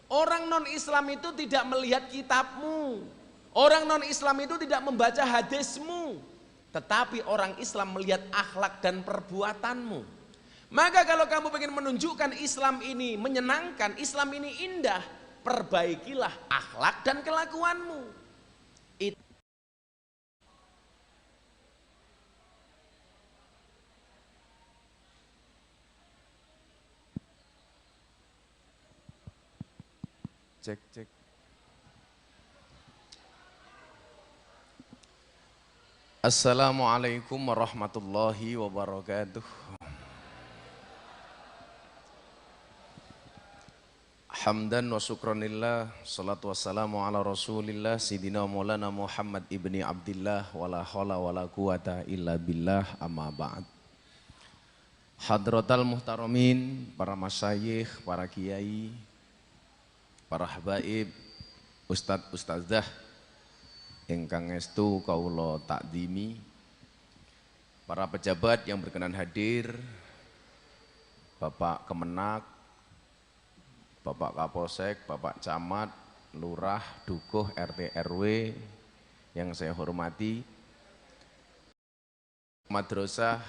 Orang non-Islam itu tidak melihat kitabmu. Orang non-Islam itu tidak membaca hadismu. Tetapi orang Islam melihat akhlak dan perbuatanmu. Maka kalau kamu ingin menunjukkan Islam ini menyenangkan, Islam ini indah, perbaikilah akhlak dan kelakuanmu. Cek. Assalamualaikum warahmatullahi wabarakatuh. Hamdan wa syukranillah, salatu wassalamu ala rasulillah, Sidina Maulana Muhammad ibni Abdillah, wala hawla wala quwata illa billah, amma ba'd. Hadratal muhtaramin, para masyayikh, para kiai, para habaib, ustadz ustadzah ingkang estu kawula takdimi, para pejabat yang berkenan hadir, Bapak Kemenak, Bapak Kapolsek, Bapak Camat, Lurah, Dukuh, RT RW yang saya hormati, Madrasah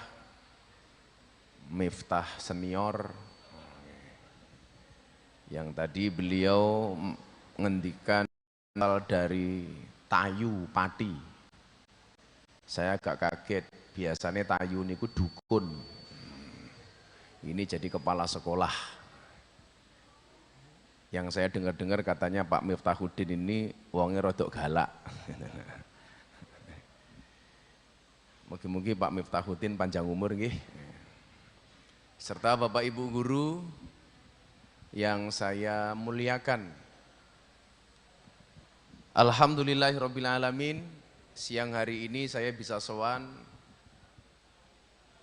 Miftah Senior yang tadi beliau mengendikan dari tayu pati. Saya agak kaget, biasanya tayu niku dukun, ini jadi kepala sekolah. Yang saya dengar-dengar katanya Pak Miftahuddin ini wongnya rodok galak. Mungkin Pak Miftahuddin panjang umur nggih. Serta Bapak Ibu guru yang saya muliakan. Alhamdulillahirrabbilalamin, siang hari ini saya bisa sowan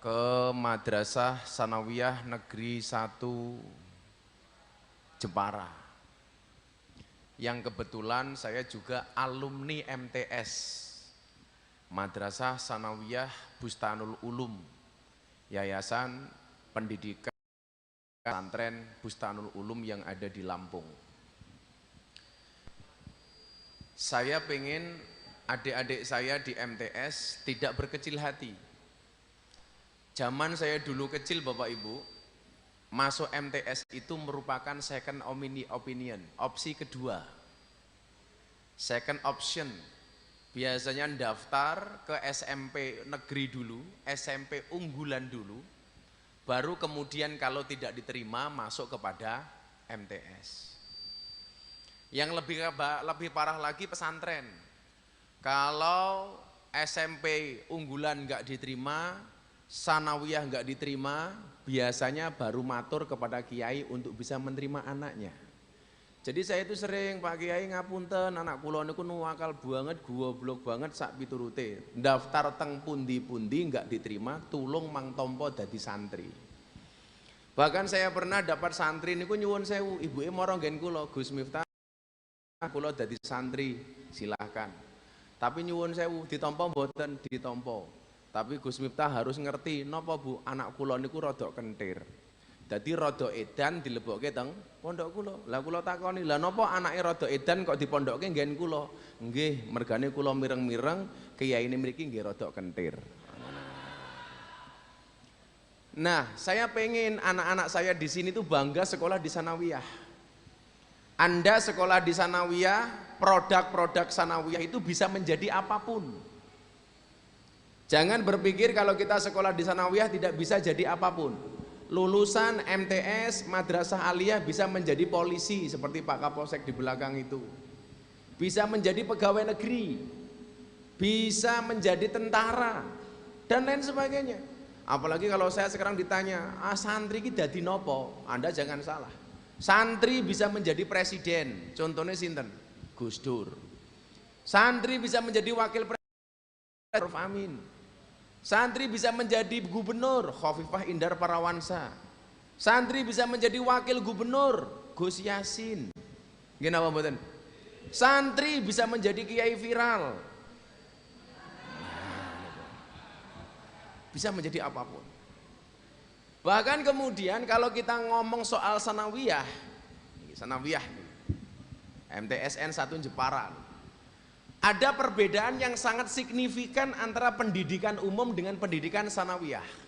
ke Madrasah Sanawiyah Negeri 1 Jepara, yang kebetulan saya juga alumni MTS, Madrasah Sanawiyah Bustanul Ulum, Yayasan Pendidikan Pesantren Bustanul Ulum yang ada di Lampung. Saya pengen adik-adik saya di MTS tidak berkecil hati. Zaman saya dulu kecil Bapak Ibu, masuk MTS itu merupakan second opinion, opsi kedua. Second option, biasanya daftar ke SMP negeri dulu, SMP unggulan dulu, baru kemudian kalau tidak diterima masuk kepada MTS. Yang lebih parah lagi pesantren. Kalau SMP unggulan nggak diterima, sanawiyah nggak diterima, biasanya baru matur kepada kiai untuk bisa menerima anaknya. Jadi saya itu sering, Pak Kiai ngapunten, anak kula niku nuwakal banget, goblok banget sak piturute. Daftar teng pundi-pundi nggak diterima, tulung mang tompo dadi santri. Bahkan saya pernah dapat santri niku nyuwun sewu, ibuke mara nggen kula, Gus Miftah, kula dadi santri, silahkan. Tapi nyuwun sewu, ditampa mboten ditampa. Tapi Gus Miftah harus ngerti, napa Bu, anak kula niku rada kentir. Dadi rada edan dilebokke teng pondok kula. Lah kula takoni, lah napa anake rada edan kok dipondokke nggen kula? Nggih, mergane kula mireng-mireng kiyaine mriki nggih rada kentir. Nah, saya pengen anak-anak saya di sini tuh bangga sekolah di sanawiyah. Anda sekolah di sanawiyah, produk-produk sanawiyah itu bisa menjadi apapun. Jangan berpikir kalau kita sekolah di sanawiyah tidak bisa jadi apapun. Lulusan MTS, Madrasah Aliyah bisa menjadi polisi seperti Pak Kapolsek di belakang itu. Bisa menjadi pegawai negeri, bisa menjadi tentara, dan lain sebagainya. Apalagi kalau saya sekarang ditanya, santri ki dadi nopo? Anda jangan salah. Santri bisa menjadi presiden, contohnya sinten? Gus Dur. Santri bisa menjadi wakil presiden, Amin. Santri bisa menjadi gubernur, Khofifah Indar Parawansa. Santri bisa menjadi wakil gubernur, Gus Yasin. Gini apa mboten? Santri bisa menjadi kiai viral. Bisa menjadi apapun. Bahkan kemudian kalau kita ngomong soal sanawiyah, MTSN 1 Jepara. Ada perbedaan yang sangat signifikan antara pendidikan umum dengan pendidikan sanawiyah.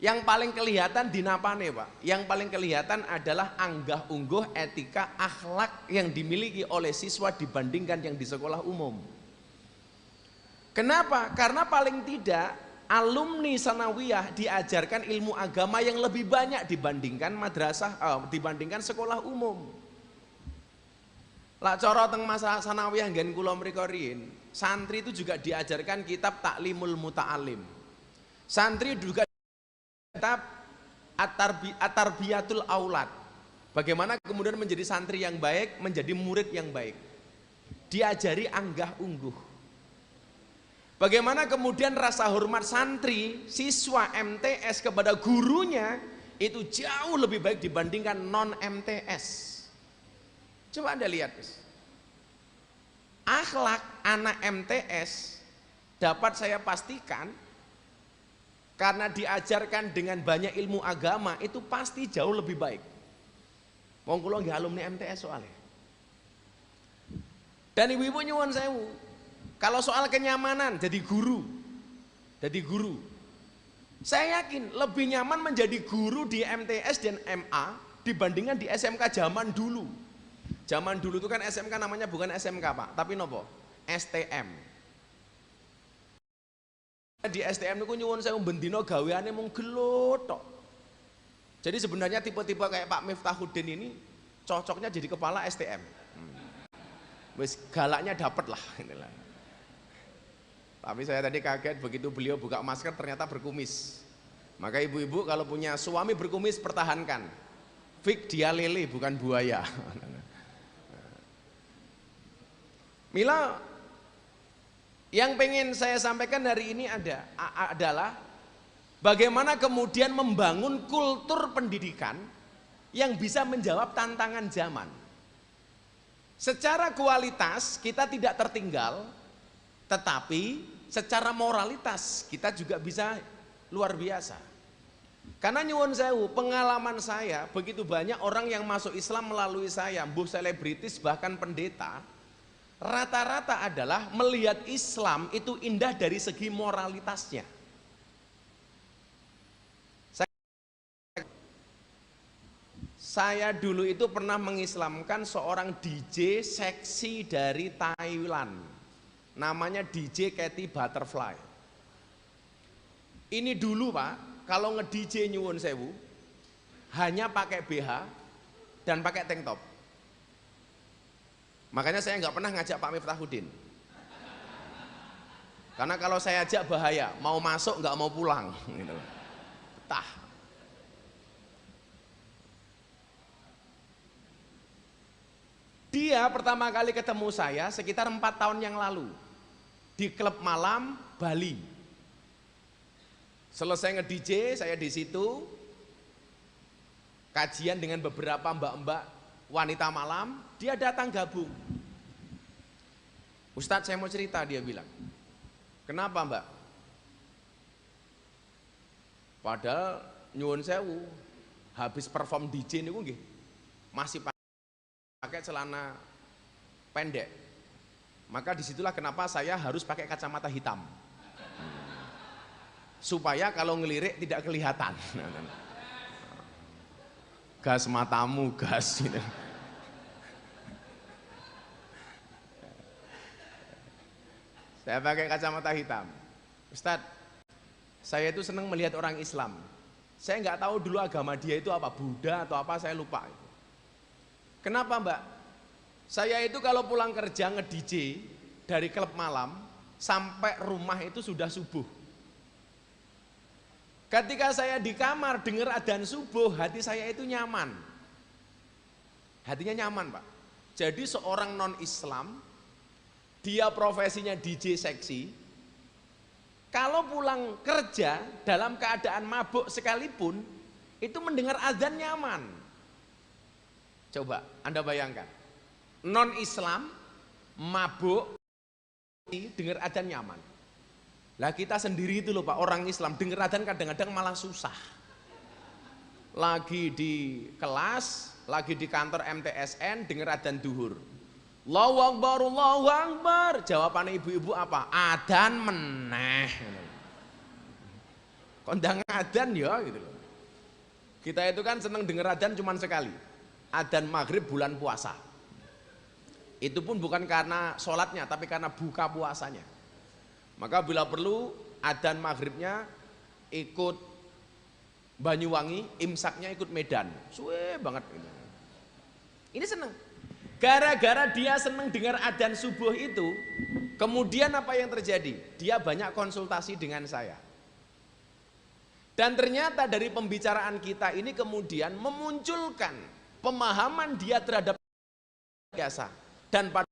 Yang paling kelihatan di napane, Pak. Yang paling kelihatan adalah anggah ungguh etika akhlak yang dimiliki oleh siswa dibandingkan yang di sekolah umum. Kenapa? Karena paling tidak alumni sanawiyah diajarkan ilmu agama yang lebih banyak dibandingkan madrasah, dibandingkan sekolah umum. Lah cara teng masa sanawiyah nggen kula mriko riyin, santri itu juga diajarkan kitab Taklimul Muta'alim. Santri juga kitab At-Tarbiyatul Aulad. Bagaimana kemudian menjadi santri yang baik, menjadi murid yang baik. Diajari anggah ungguh. Bagaimana kemudian rasa hormat santri, siswa MTS kepada gurunya itu jauh lebih baik dibandingkan non MTS. Coba Anda lihat, akhlak anak MTS dapat saya pastikan karena diajarkan dengan banyak ilmu agama itu pasti jauh lebih baik. Wong kula nggih alumni MTS soalnya. Dan ibu-ibu nyuwun sewu, kalau soal kenyamanan jadi guru, saya yakin lebih nyaman menjadi guru di MTS dan MA dibandingkan di SMK zaman dulu. Zaman dulu itu kan SMK namanya bukan SMK Pak, tapi nopo? STM. Di STM niku nyuwun sewu bendina gaweane mung gelut tok. Jadi sebenarnya tipe-tipe kayak Pak Miftahuddin ini cocoknya jadi kepala STM. Wis galaknya dapet lah. Tapi saya tadi kaget begitu beliau buka masker ternyata berkumis. Maka ibu-ibu kalau punya suami berkumis pertahankan. Fik dia lele bukan buaya. Mila, yang pengen saya sampaikan hari ini adalah bagaimana kemudian membangun kultur pendidikan yang bisa menjawab tantangan zaman. Secara kualitas kita tidak tertinggal, tetapi secara moralitas kita juga bisa luar biasa. Karena nyuwun sewu, pengalaman saya begitu banyak orang yang masuk Islam melalui saya, mbuh selebritis bahkan pendeta, rata-rata adalah melihat Islam itu indah dari segi moralitasnya. Saya dulu itu pernah mengislamkan seorang DJ seksi dari Thailand. Namanya DJ Katy Butterfly. Ini dulu Pak, kalau nge-DJ nyuwun sewu, hanya pakai BH dan pakai tank top. Makanya saya nggak pernah ngajak Pak Miftahuddin. Karena kalau saya ajak bahaya, mau masuk nggak mau pulang. Gitu. Betah. Dia pertama kali ketemu saya sekitar 4 tahun yang lalu di klub malam Bali. Selesai nge-DJ, saya di situ kajian dengan beberapa mbak-mbak wanita malam, dia datang gabung. Ustadz saya mau cerita, dia bilang. Kenapa Mbak? Padahal nyuwun sewu, habis perform DJ niku nggih masih pakai celana pendek. Maka disitulah kenapa saya harus pakai kacamata hitam. Supaya kalau ngelirik tidak kelihatan. Gas matamu, gas gitu. Saya pakai kacamata hitam. Ustadz, saya itu senang melihat orang Islam. Saya nggak tahu dulu agama dia itu apa, Buddha atau apa, saya lupa. Kenapa Mbak? Saya itu kalau pulang kerja nge-DJ dari klub malam sampai rumah itu sudah subuh. Ketika saya di kamar dengar adzan subuh, hati saya itu nyaman. Hatinya nyaman Pak. Jadi seorang non-Islam, dia profesinya DJ seksi, kalau pulang kerja dalam keadaan mabuk sekalipun, itu mendengar adzan nyaman. Coba Anda bayangkan, non-Islam, mabuk, dengar adzan nyaman. Lah kita sendiri itu loh Pak, orang Islam, dengar adzan kadang-kadang malah susah. Lagi di kelas, lagi di kantor MTSN denger adzan duhur. Allahu Akbar, Allahu Akbar. Jawabannya ibu-ibu apa? Adzan meneh. Kondang adzan ya gitu loh. Kita itu kan seneng denger adzan cuman sekali. Adzan maghrib bulan puasa. Itu pun bukan karena sholatnya, tapi karena buka puasanya. Maka bila perlu adzan maghribnya ikut Banyuwangi, imsaknya ikut Medan. Suwe banget ini. Ini seneng. Gara-gara dia seneng dengar adzan subuh itu, kemudian apa yang terjadi? Dia banyak konsultasi dengan saya. Dan ternyata dari pembicaraan kita ini kemudian memunculkan pemahaman dia terhadap biasa. Dan pada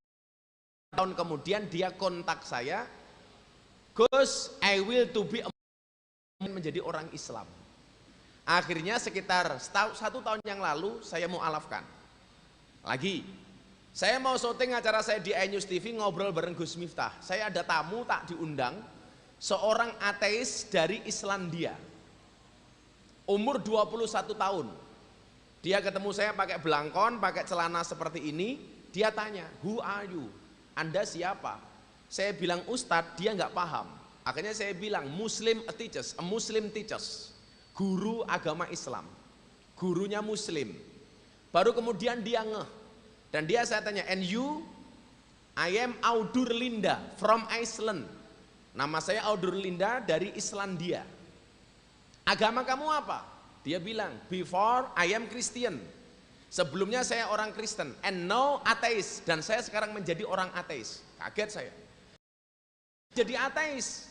tahun kemudian dia kontak saya, Gus, I will to be menjadi orang Islam. Akhirnya sekitar 1 tahun yang lalu saya mau alafkan. Lagi, saya mau syuting acara saya di iNews TV ngobrol bareng Gus Miftah. Saya ada tamu tak diundang, seorang ateis dari Islandia. Umur 21 tahun. Dia ketemu saya pakai belangkon, pakai celana seperti ini. Dia tanya, who are you? Anda siapa? Saya bilang Ustadz, dia nggak paham. Akhirnya saya bilang Muslim teachers, a Muslim teachers, guru agama Islam, gurunya Muslim. Baru kemudian dia ngeh, dan dia saya tanya, and you? I am Audur Linda from Iceland. Nama saya Audur Linda dari Islandia. Agama kamu apa? Dia bilang, before I am Christian. Sebelumnya saya orang Kristen, and now ateis, dan saya sekarang menjadi orang ateis. Kaget saya. Jadi ateis.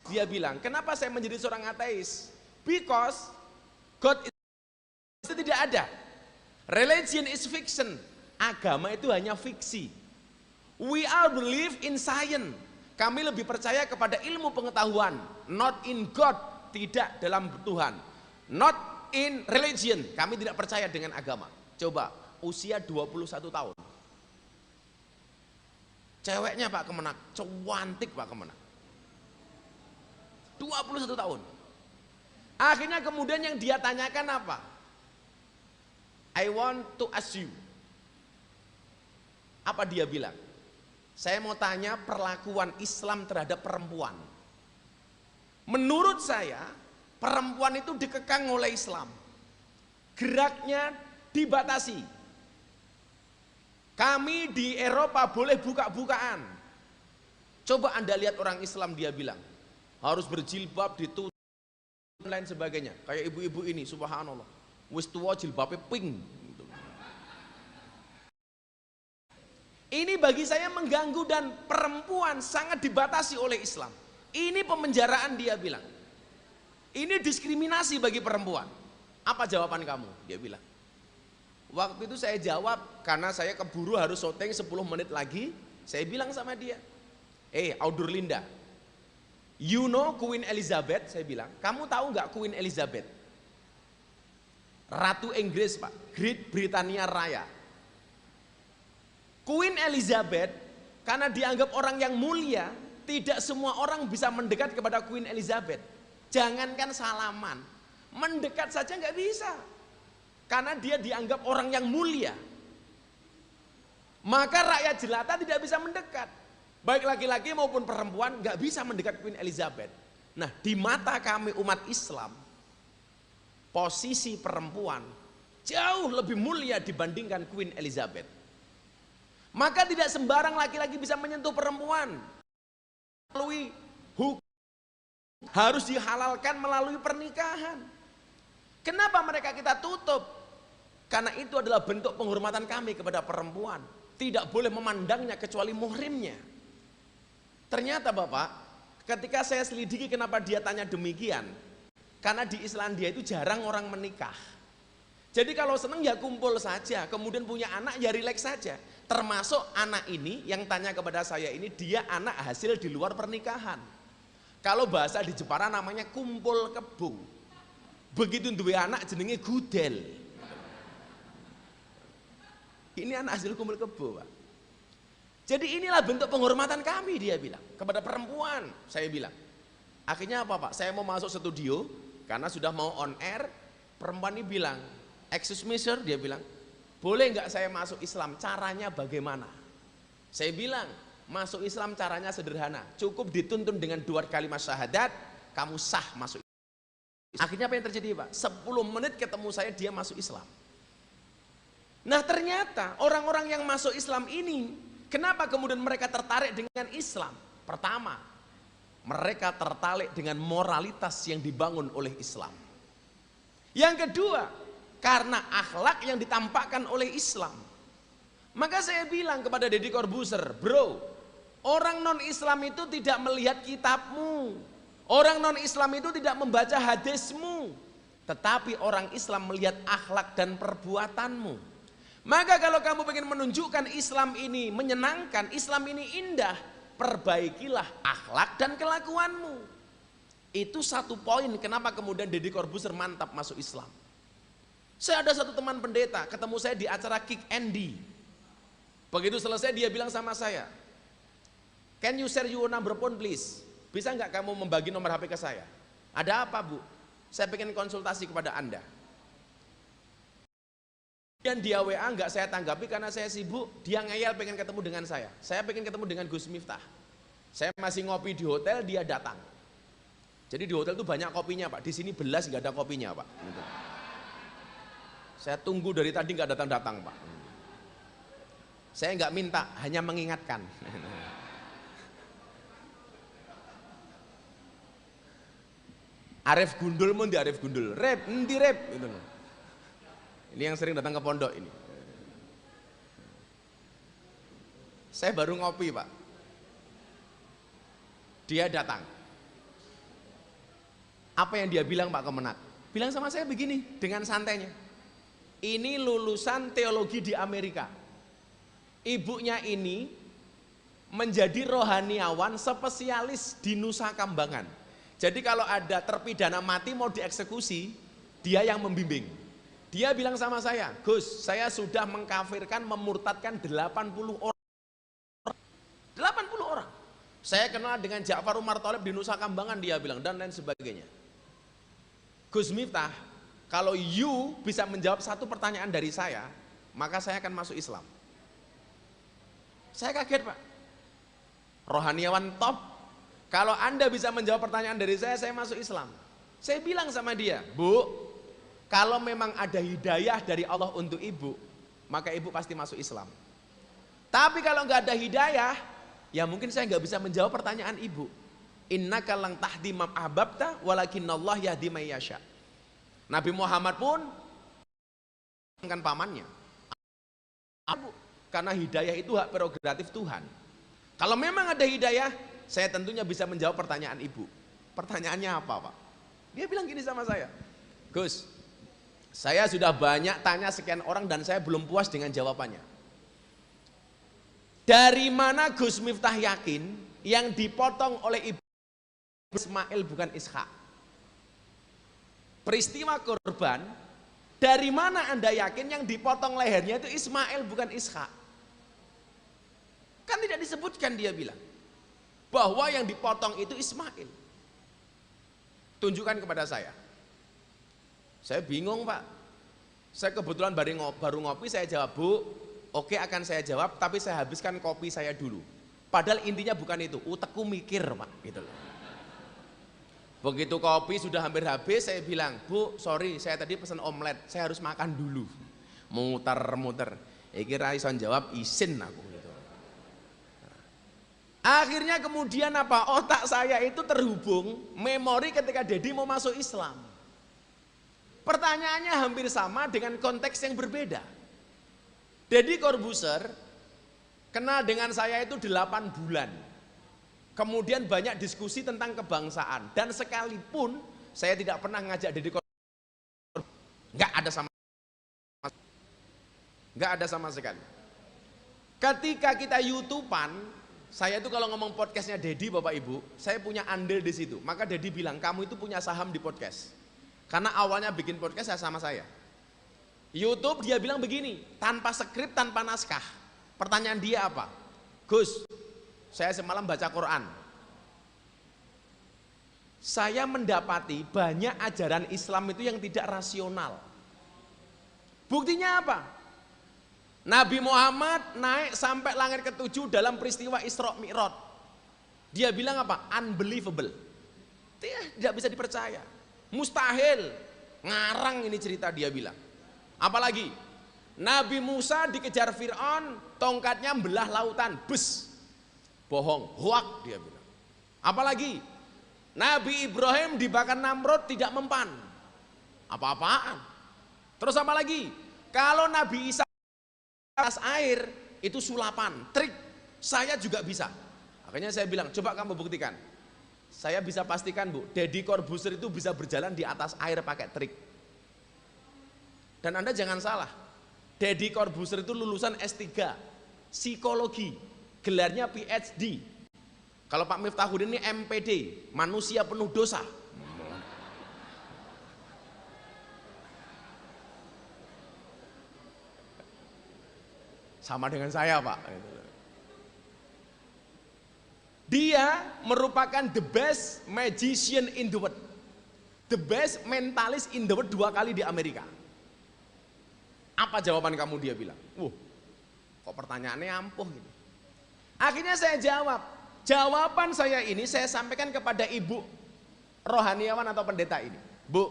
Dia bilang, kenapa saya menjadi seorang ateis? Because God itu tidak ada. Religion is fiction. Agama itu hanya fiksi. We are believe in science. Kami lebih percaya kepada ilmu pengetahuan, not in God, tidak dalam Tuhan. Not in religion. Kami tidak percaya dengan agama. Coba, usia 21 tahun. Ceweknya Pak Kemenak, cantik Pak Kemenak. 21 tahun. Akhirnya kemudian yang dia tanyakan apa? I want to ask you. Apa dia bilang? Saya mau tanya perlakuan Islam terhadap perempuan. Menurut saya, perempuan itu dikekang oleh Islam. Geraknya dibatasi. Kami di Eropa boleh buka-bukaan. Coba Anda lihat orang Islam, dia bilang harus berjilbab, ditutup dan lain sebagainya. Kayak ibu-ibu ini, subhanallah, wis tua jilbabnya pink. Ini bagi saya mengganggu, dan perempuan sangat dibatasi oleh Islam. Ini pemenjaraan, dia bilang. Ini diskriminasi bagi perempuan. Apa jawaban kamu? Dia bilang. Waktu itu saya jawab, karena saya keburu harus syuting 10 menit lagi. Saya bilang sama dia, Audur Linda, you know Queen Elizabeth? Saya bilang, kamu tahu nggak Queen Elizabeth? Ratu Inggris Pak, Great Britania Raya. Queen Elizabeth, karena dianggap orang yang mulia, tidak semua orang bisa mendekat kepada Queen Elizabeth. Jangankan salaman, mendekat saja nggak bisa. Karena dia dianggap orang yang mulia. Maka rakyat jelata tidak bisa mendekat. Baik laki-laki maupun perempuan nggak bisa mendekat Queen Elizabeth. Nah, di mata kami umat Islam, posisi perempuan jauh lebih mulia dibandingkan Queen Elizabeth. Maka tidak sembarang laki-laki bisa menyentuh perempuan. Melalui hukum, harus dihalalkan melalui pernikahan. Kenapa mereka kita tutup? Karena itu adalah bentuk penghormatan kami kepada perempuan. Tidak boleh memandangnya kecuali muhrimnya. Ternyata Bapak, ketika saya selidiki kenapa dia tanya demikian, karena di Islandia itu jarang orang menikah. Jadi kalau seneng ya kumpul saja, kemudian punya anak ya rileks saja. Termasuk anak ini yang tanya kepada saya ini, dia anak hasil di luar pernikahan. Kalau bahasa di Jepara namanya kumpul kebo. Begitu dua anak jenenge gudel. Ini anak hasil kumpul kebo Pak. Jadi inilah bentuk penghormatan kami, dia bilang, kepada perempuan. Saya bilang, akhirnya apa Pak? Saya mau masuk studio, karena sudah mau on air. Perempuan ini bilang, Excuse me sir, dia bilang, boleh nggak saya masuk Islam? Caranya bagaimana? Saya bilang, masuk Islam caranya sederhana, cukup dituntun dengan 2 kalimat syahadat, kamu sah masuk Islam. Akhirnya apa yang terjadi Pak? 10 menit ketemu saya, dia masuk Islam. Nah ternyata orang-orang yang masuk Islam ini, kenapa kemudian mereka tertarik dengan Islam? Pertama, mereka tertarik dengan moralitas yang dibangun oleh Islam. Yang kedua, karena akhlak yang ditampakkan oleh Islam. Maka saya bilang kepada Deddy Corbuzier, bro, orang non-Islam itu tidak melihat kitabmu, orang non-Islam itu tidak membaca hadismu, tetapi orang Islam melihat akhlak dan perbuatanmu. Maka kalau kamu ingin menunjukkan Islam ini menyenangkan, Islam ini indah, perbaikilah akhlak dan kelakuanmu. Itu satu poin kenapa kemudian Deddy Corbuzier mantap masuk Islam. Saya ada satu teman pendeta, ketemu saya di acara Kick Andy. Begitu selesai dia bilang sama saya, can you share your number phone please? Bisa nggak kamu membagi nomor HP ke saya? Ada apa bu? Saya pengen konsultasi kepada Anda. Dan dia WA nggak saya tanggapi karena saya sibuk. Dia ngeyel pengen ketemu dengan saya. Saya pengen ketemu dengan Gus Miftah. Saya masih ngopi di hotel, dia datang. Jadi di hotel itu banyak kopinya pak. Di sini belas nggak ada kopinya pak. Gitu. Saya tunggu dari tadi nggak datang-datang pak. Saya nggak minta, hanya mengingatkan. Arif Gundul mun di Arif Gundul, rep, endi rep, gitu loh. Ini yang sering datang ke pondok ini. Saya baru ngopi pak. Dia datang. Apa yang dia bilang Pak Kemenak? Bilang sama saya begini, dengan santainya. Ini lulusan teologi di Amerika. Ibunya ini menjadi rohaniawan spesialis di Nusa Kambangan. Jadi kalau ada terpidana mati mau dieksekusi, dia yang membimbing. Dia bilang sama saya, Gus, saya sudah mengkafirkan, memurtadkan 80 orang. 80 orang. Saya kenal dengan Ja'far Umar Thalib di Nusa Kambangan, dia bilang, dan lain sebagainya. Gus Miftah, kalau you bisa menjawab satu pertanyaan dari saya, maka saya akan masuk Islam. Saya kaget pak. Rohaniawan top. Kalau Anda bisa menjawab pertanyaan dari saya masuk Islam. Saya bilang sama dia, Bu, kalau memang ada hidayah dari Allah untuk ibu, maka ibu pasti masuk Islam. Tapi kalau nggak ada hidayah, ya mungkin saya nggak bisa menjawab pertanyaan ibu. Innaka lang tahdi man ahbabta walakinnallah yahdi may yasha. Nabi Muhammad pun kan pamannya. Karena hidayah itu hak prerogatif Tuhan. Kalau memang ada hidayah, saya tentunya bisa menjawab pertanyaan ibu. Pertanyaannya apa pak? Dia bilang gini sama saya, Gus, saya sudah banyak tanya sekian orang dan saya belum puas dengan jawabannya. Dari mana Gus Miftah yakin yang dipotong oleh ibu Ismail bukan Ishak? Peristiwa korban, dari mana Anda yakin yang dipotong lehernya itu Ismail bukan Ishak? Kan tidak disebutkan, dia bilang bahwa yang dipotong itu Ismail. Tunjukkan kepada saya. Saya bingung pak. Saya kebetulan baru ngopi, saya jawab, Bu, oke akan saya jawab, tapi saya habiskan kopi saya dulu. Padahal intinya bukan itu, utekku mikir pak, gitu loh. Begitu kopi sudah hampir habis, saya bilang, Bu, sorry, saya tadi pesan omelet, saya harus makan dulu. Muter-muter. Kira ison jawab, isin aku. Gitu. Akhirnya kemudian apa? Otak saya itu terhubung memori ketika Dedi mau masuk Islam. Pertanyaannya hampir sama dengan konteks yang berbeda. Deddy Corbuzier kenal dengan saya itu 8 bulan. Kemudian banyak diskusi tentang kebangsaan. Dan sekalipun saya tidak pernah ngajak Deddy Corbuzier. Nggak ada sama sekali. Ketika kita YouTubean, saya itu kalau ngomong podcastnya Deddy Bapak Ibu, saya punya andil di situ. Maka Deddy bilang, kamu itu punya saham di podcast. Karena awalnya bikin podcast sama saya. YouTube dia bilang begini, tanpa skrip, tanpa naskah. Pertanyaan dia apa? Gus, saya semalam baca Quran. Saya mendapati banyak ajaran Islam itu yang tidak rasional. Buktinya apa? Nabi Muhammad naik sampai langit ke-7 dalam peristiwa Isra Mi'raj. Dia bilang apa? Unbelievable. Tidak bisa dipercaya. Mustahil. Ngarang ini cerita dia bilang. Apalagi Nabi Musa dikejar Fir'aun, tongkatnya belah lautan, bes. Bohong, hoak dia bilang. Apalagi Nabi Ibrahim dibakar Namrud tidak mempan. Apa-apaan. Terus apa lagi? Kalau Nabi Isa atas air itu sulapan, trik. Saya juga bisa. Akhirnya saya bilang, coba kamu buktikan. Saya bisa pastikan Bu, Deddy Corbuzier itu bisa berjalan di atas air pakai trik. Dan Anda jangan salah, Deddy Corbuzier itu lulusan S3 psikologi, gelarnya PhD. Kalau Pak Miftahudin ini MPD, manusia penuh dosa. Sama dengan saya Pak. Dia merupakan the best magician in the world, the best mentalist in the world 2 kali di Amerika. Apa jawaban kamu? Dia bilang, kok pertanyaannya ampuh gitu. Akhirnya saya jawab, jawaban saya ini saya sampaikan kepada ibu rohaniawan atau pendeta ini. Bu,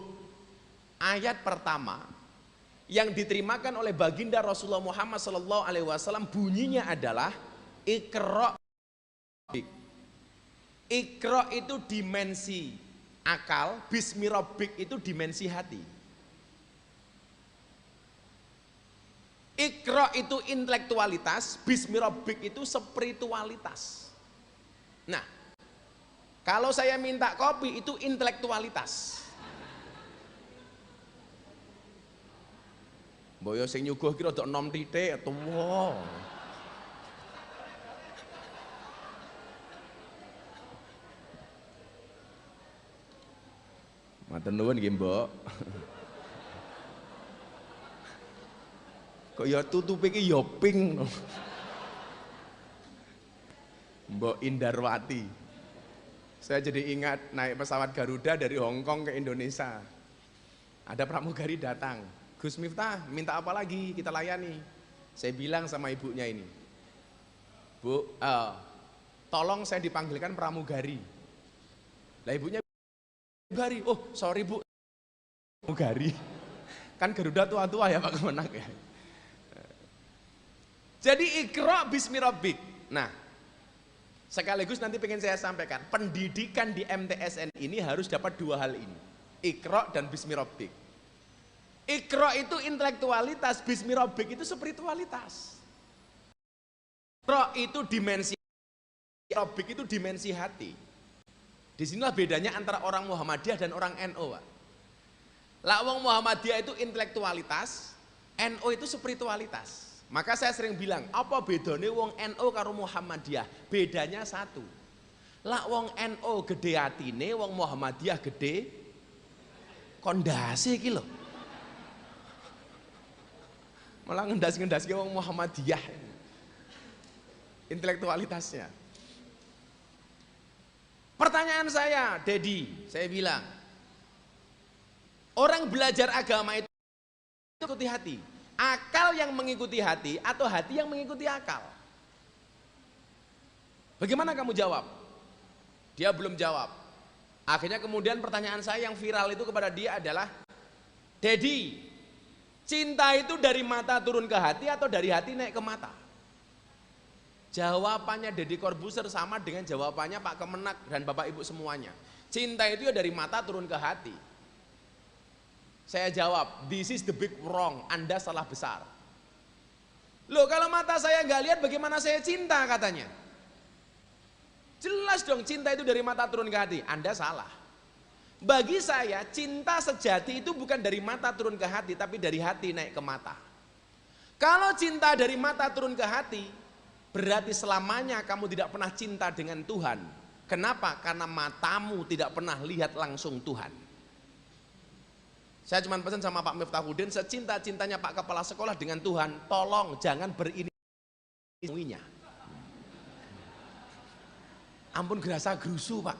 ayat pertama yang diterimakan oleh baginda Rasulullah Muhammad SAW bunyinya adalah Iqra. Iqra itu dimensi akal, Bismi Rabbik itu dimensi hati. Iqra itu intelektualitas, Bismi Rabbik itu spiritualitas. Nah, kalau saya minta kopi itu intelektualitas. Boyo sing nyuguh kira dok 6 titik atau wow. Matur nuwun nggih, Mbok. Kok ya tutupe iki ya pink. Mbok Indarwati. Saya jadi ingat naik pesawat Garuda dari Hong Kong ke Indonesia. Ada pramugari datang. Gus Miftah, minta apa lagi kita layani? Saya bilang sama ibunya ini, Bu, tolong saya dipanggilkan pramugari. Lah ibunya, pramugari, oh sorry Bu, pramugari. Kan Garuda tua-tua ya Pak Kemenak ya. Jadi Iqra Bismi Rabbik. Nah, sekaligus nanti pengen saya sampaikan, pendidikan di MTSN ini harus dapat 2 hal ini, Iqra dan Bismi Rabbik. Iqra itu intelektualitas, Bismi Rabbik itu spiritualitas. Iqra itu dimensi, Rabbik itu dimensi hati. Disinilah bedanya antara orang Muhammadiyah dan orang NU. Lah wong Muhammadiyah itu intelektualitas, NU itu spiritualitas. Maka saya sering bilang, apa bedanya wong NU karo Muhammadiyah? Bedanya satu. Lah wong NU gede hatine, wong Muhammadiyah gede kondasi iki lho. Malah ngendas-ngendas ke wong Muhammadiyah. Intelektualitasnya. Pertanyaan saya, Dedi, saya bilang, orang belajar agama itu mengikuti hati. Akal yang mengikuti hati atau hati yang mengikuti akal? Bagaimana kamu jawab? Dia belum jawab. Akhirnya kemudian pertanyaan saya yang viral itu kepada dia adalah, Dedi, cinta itu dari mata turun ke hati atau dari hati naik ke mata? Jawabannya Deddy Corbuzier sama dengan jawabannya Pak Kemenak dan Bapak Ibu semuanya. Cinta itu ya dari mata turun ke hati. Saya jawab, this is the big wrong, Anda salah besar. Loh kalau mata saya nggak lihat bagaimana saya cinta katanya? Jelas dong cinta itu dari mata turun ke hati, Anda salah. Bagi saya cinta sejati itu bukan dari mata turun ke hati, tapi dari hati naik ke mata. Kalau cinta dari mata turun ke hati, berarti selamanya kamu tidak pernah cinta dengan Tuhan. Kenapa? Karena matamu tidak pernah lihat langsung Tuhan. Saya cuma pesan sama Pak Miftahudin, secinta-cintanya Pak Kepala Sekolah dengan Tuhan, tolong jangan berinisiatif. Ampun gerasa gerusu Pak.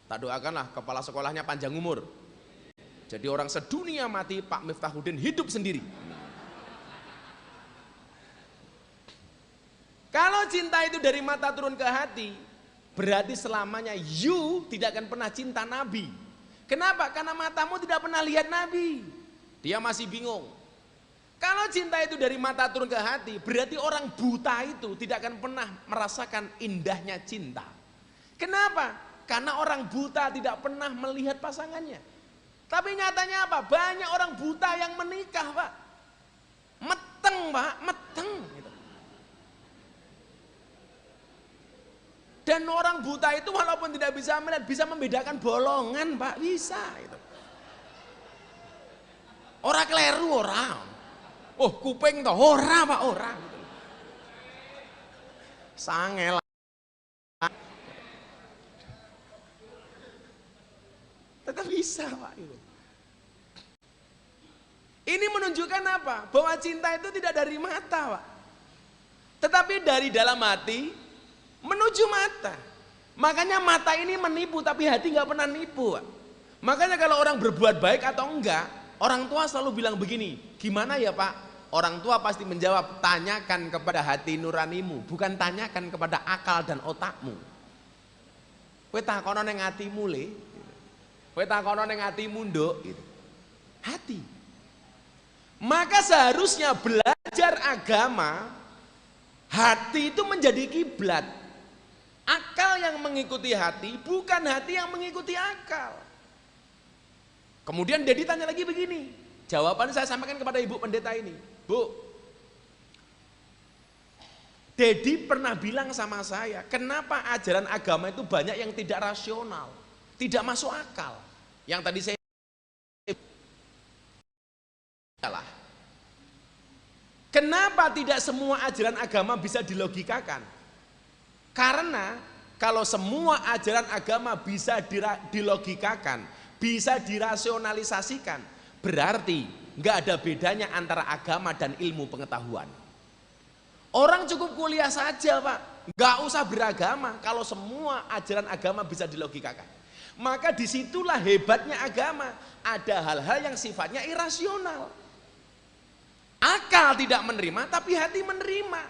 Tak doakanlah kepala sekolahnya panjang umur. Jadi orang sedunia mati, Pak Miftahuddin hidup sendiri. Kalau cinta itu dari mata turun ke hati, berarti selamanya you tidak akan pernah cinta Nabi. Kenapa? Karena matamu tidak pernah lihat Nabi. Dia masih bingung. Kalau cinta itu dari mata turun ke hati, berarti orang buta itu tidak akan pernah merasakan indahnya cinta. Kenapa? Karena orang buta tidak pernah melihat pasangannya. Tapi nyatanya apa? Banyak orang buta yang menikah, Pak. Meteng, Pak, meteng. Gitu. Dan orang buta itu walaupun tidak bisa melihat, bisa membedakan bolongan, Pak, bisa. Gitu. Orang keliru, orang. Oh, kuping toh, ora Pak, ora. Sangel. Tetap bisa Pak. Ini menunjukkan apa? Bahwa cinta itu tidak dari mata Pak, tetapi dari dalam hati menuju mata. Makanya mata ini menipu, tapi hati nggak pernah nipu Pak. Makanya kalau orang berbuat baik atau enggak, orang tua selalu bilang begini, gimana ya Pak? Orang tua pasti menjawab, tanyakan kepada hati nuranimu, bukan tanyakan kepada akal dan otakmu. Kowe takono ning atimu le. Kowe takono ning atimu nduk gitu. Hati. Maka seharusnya belajar agama, hati itu menjadi kiblat. Akal yang mengikuti hati, bukan hati yang mengikuti akal. Kemudian Dedi tanya lagi begini, jawabannya saya sampaikan kepada Ibu Pendeta ini. Bu, Dedi pernah bilang sama saya, kenapa ajaran agama itu banyak yang tidak rasional, tidak masuk akal. Yang tadi saya adalah, kenapa tidak semua ajaran agama bisa dilogikakan? Karena kalau semua ajaran agama bisa dilogikakan, bisa dirasionalisasikan, berarti nggak ada bedanya antara agama dan ilmu pengetahuan. Orang cukup kuliah saja Pak, nggak usah beragama kalau semua ajaran agama bisa dilogikakan. Maka disitulah hebatnya agama, ada hal-hal yang sifatnya irasional. Akal tidak menerima, tapi hati menerima.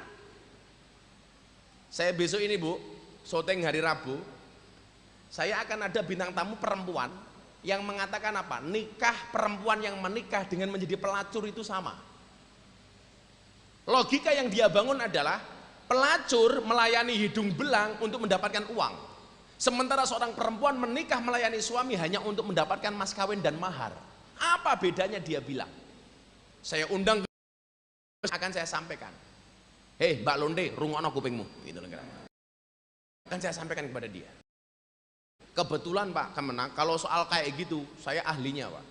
Saya besok ini Bu, syuting hari Rabu, saya akan ada bintang tamu perempuan yang mengatakan apa? Nikah, perempuan yang menikah dengan menjadi pelacur itu sama. Logika yang dia bangun adalah pelacur melayani hidung belang untuk mendapatkan uang. Sementara seorang perempuan menikah melayani suami hanya untuk mendapatkan mas kawin dan mahar. Apa bedanya dia bilang? Saya undang, akan saya sampaikan. Hei Mbak Londe, rungokno kupingmu. Gitu kira. Akan saya sampaikan kepada dia. Kebetulan Pak Kemenak, kalau soal kayak gitu, saya ahlinya Pak.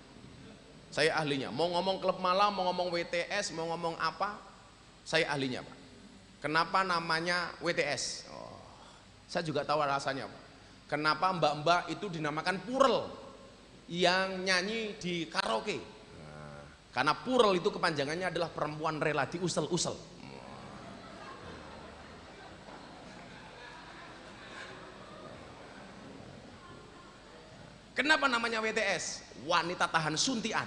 Saya ahlinya, mau ngomong klub malam, mau ngomong WTS, mau ngomong apa, saya ahlinya Pak. Kenapa namanya WTS? Oh, saya juga tahu alasannya Pak. Kenapa mbak-mbak itu dinamakan purel, yang nyanyi di karaoke? Nah, karena purel itu kepanjangannya adalah perempuan rela diusel-usel. Kenapa namanya WTS? Wanita tahan suntian.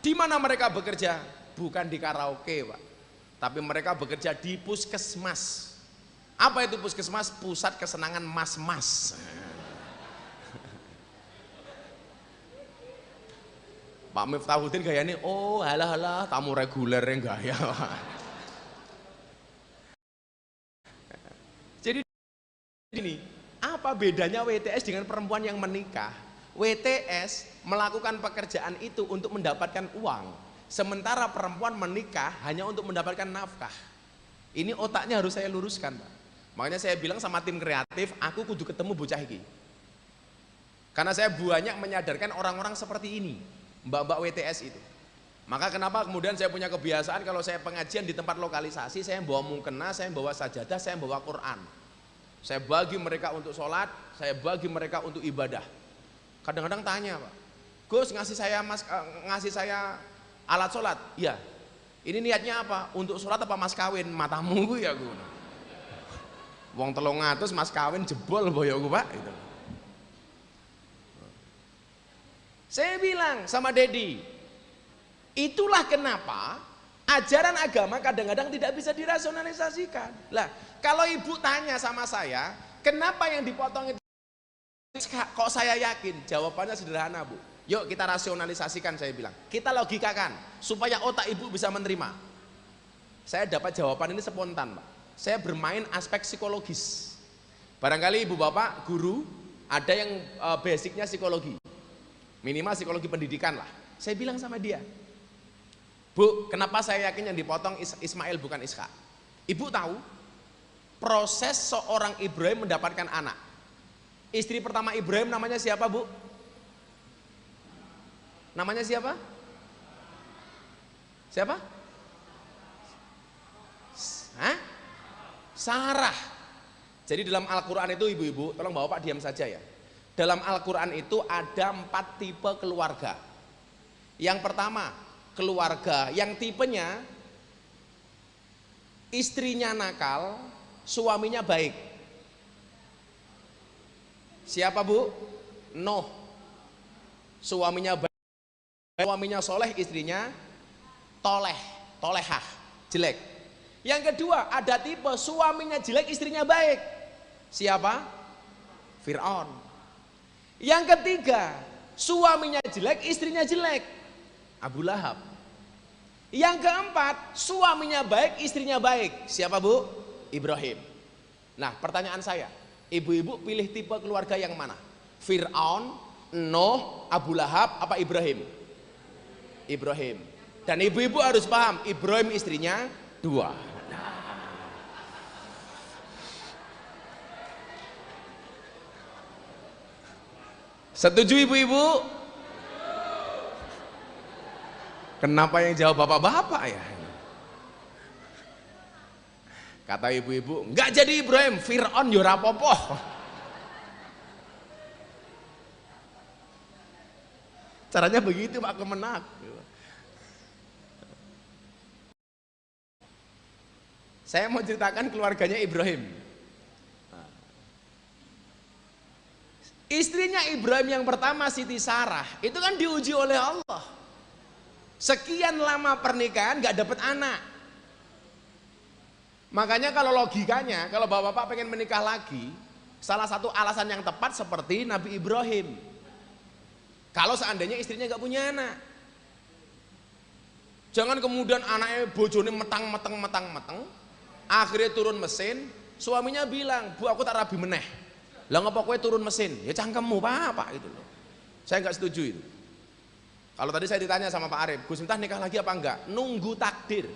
Di mana mereka bekerja? Bukan di karaoke, Pak. Tapi mereka bekerja di puskesmas. Apa itu puskesmas? Pusat kesenangan mas-mas. Pak Miftahuddin gayanya, oh halah-halah tamu reguler yang gaya. Jadi ini, apa bedanya WTS dengan perempuan yang menikah? WTS melakukan pekerjaan itu untuk mendapatkan uang, sementara perempuan menikah hanya untuk mendapatkan nafkah. Ini otaknya harus saya luruskan Pak. Makanya saya bilang sama tim kreatif, aku kudu ketemu bocah iki. Karena saya banyak menyadarkan orang-orang seperti ini, mbak-mbak WTS itu. Maka kenapa kemudian saya punya kebiasaan kalau saya pengajian di tempat lokalisasi, saya bawa mukena, saya bawa sajadah, saya bawa Quran. Saya bagi mereka untuk sholat, saya bagi mereka untuk ibadah. Kadang-kadang tanya Pak, Gus ngasih saya alat sholat, iya. Ini niatnya apa? Untuk sholat apa mas kawin? Matamu gue ya gue. Wong 300 mas kawin jebol boyoku Pak. Gitu. Saya bilang sama Dedi, itulah kenapa ajaran agama kadang-kadang tidak bisa dirasionalisasikan. Lah, kalau ibu tanya sama saya, kenapa yang dipotong itu kok saya yakin? Jawabannya sederhana, Bu. Yuk kita rasionalisasikan, saya bilang. Kita logikakan supaya otak ibu bisa menerima. Saya dapat jawaban ini spontan, Pak. Saya bermain aspek psikologis. Barangkali ibu bapak, guru, ada yang basicnya psikologi. Minimal psikologi pendidikan lah. Saya bilang sama dia, Bu, kenapa saya yakin yang dipotong Ismail bukan Ishak? Ibu tahu proses seorang Ibrahim mendapatkan anak. Istri pertama Ibrahim namanya siapa, Bu? Namanya siapa? Siapa? Hah? Sarah. Jadi dalam Al-Quran itu ibu-ibu, tolong bapak diam saja ya. Dalam Al-Quran itu ada 4 tipe keluarga. Yang pertama, keluarga yang tipenya istrinya nakal, suaminya baik. Siapa, Bu? Nuh. Suaminya baik, suaminya soleh, istrinya tolehah, jelek. Yang kedua, ada tipe suaminya jelek, istrinya baik. Siapa? Fir'aun. Yang ketiga, suaminya jelek, istrinya jelek. Abu Lahab. Yang keempat, suaminya baik, istrinya baik. Siapa, Bu? Ibrahim. Nah, pertanyaan saya, ibu-ibu pilih tipe keluarga yang mana? Fir'aun, Nuh, Abu Lahab, apa Ibrahim? Ibrahim. Dan ibu-ibu harus paham, Ibrahim istrinya 2. Setuju ibu-ibu? Kenapa yang jawab bapak-bapak ya? Kata ibu-ibu, enggak jadi Ibrahim, Fir'aun yo rapopo. Caranya begitu Pak Kemenak. Saya mau ceritakan keluarganya Ibrahim. Istrinya Ibrahim yang pertama, Siti Sarah, itu kan diuji oleh Allah. Sekian lama pernikahan gak dapat anak. Makanya kalau logikanya, kalau bapak-bapak pengen menikah lagi, salah satu alasan yang tepat seperti Nabi Ibrahim. Kalau seandainya istrinya gak punya anak, jangan kemudian anaknya bojone metang, akhirnya turun mesin, suaminya bilang, Bu aku tak rabi meneh. Lah ngapa kowe turun mesin? Ya cangkemmu Pak itu loh. Saya nggak setuju itu. Kalau tadi saya ditanya sama Pak Arif, Gus Miftah nikah lagi apa enggak? Nunggu takdir.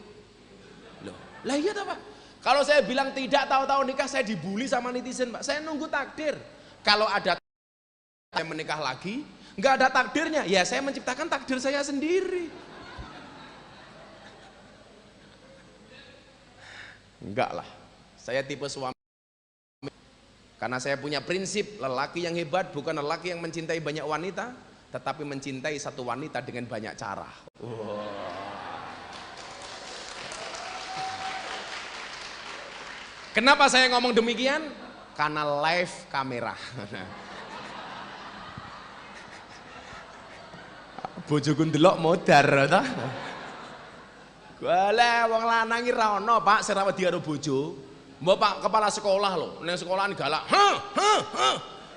Loh, lah iya toh Pak. Kalau saya bilang tidak, tahu-tahu nikah saya dibully sama netizen Pak. Saya nunggu takdir. Kalau ada saya menikah lagi, nggak ada takdirnya, ya saya menciptakan takdir saya sendiri. Enggak lah. Saya tipe suami. Karena saya punya prinsip, lelaki yang hebat bukan lelaki yang mencintai banyak wanita, tetapi mencintai satu wanita dengan banyak cara. Wow. Kenapa saya ngomong demikian? Karena live kamera. Bojoku ndelok modar ta. Gale wong lanang iki ra ono, Pak, sing rawedi karo bojo. Mbok Pak kepala sekolah lho, neng sekolahan galak.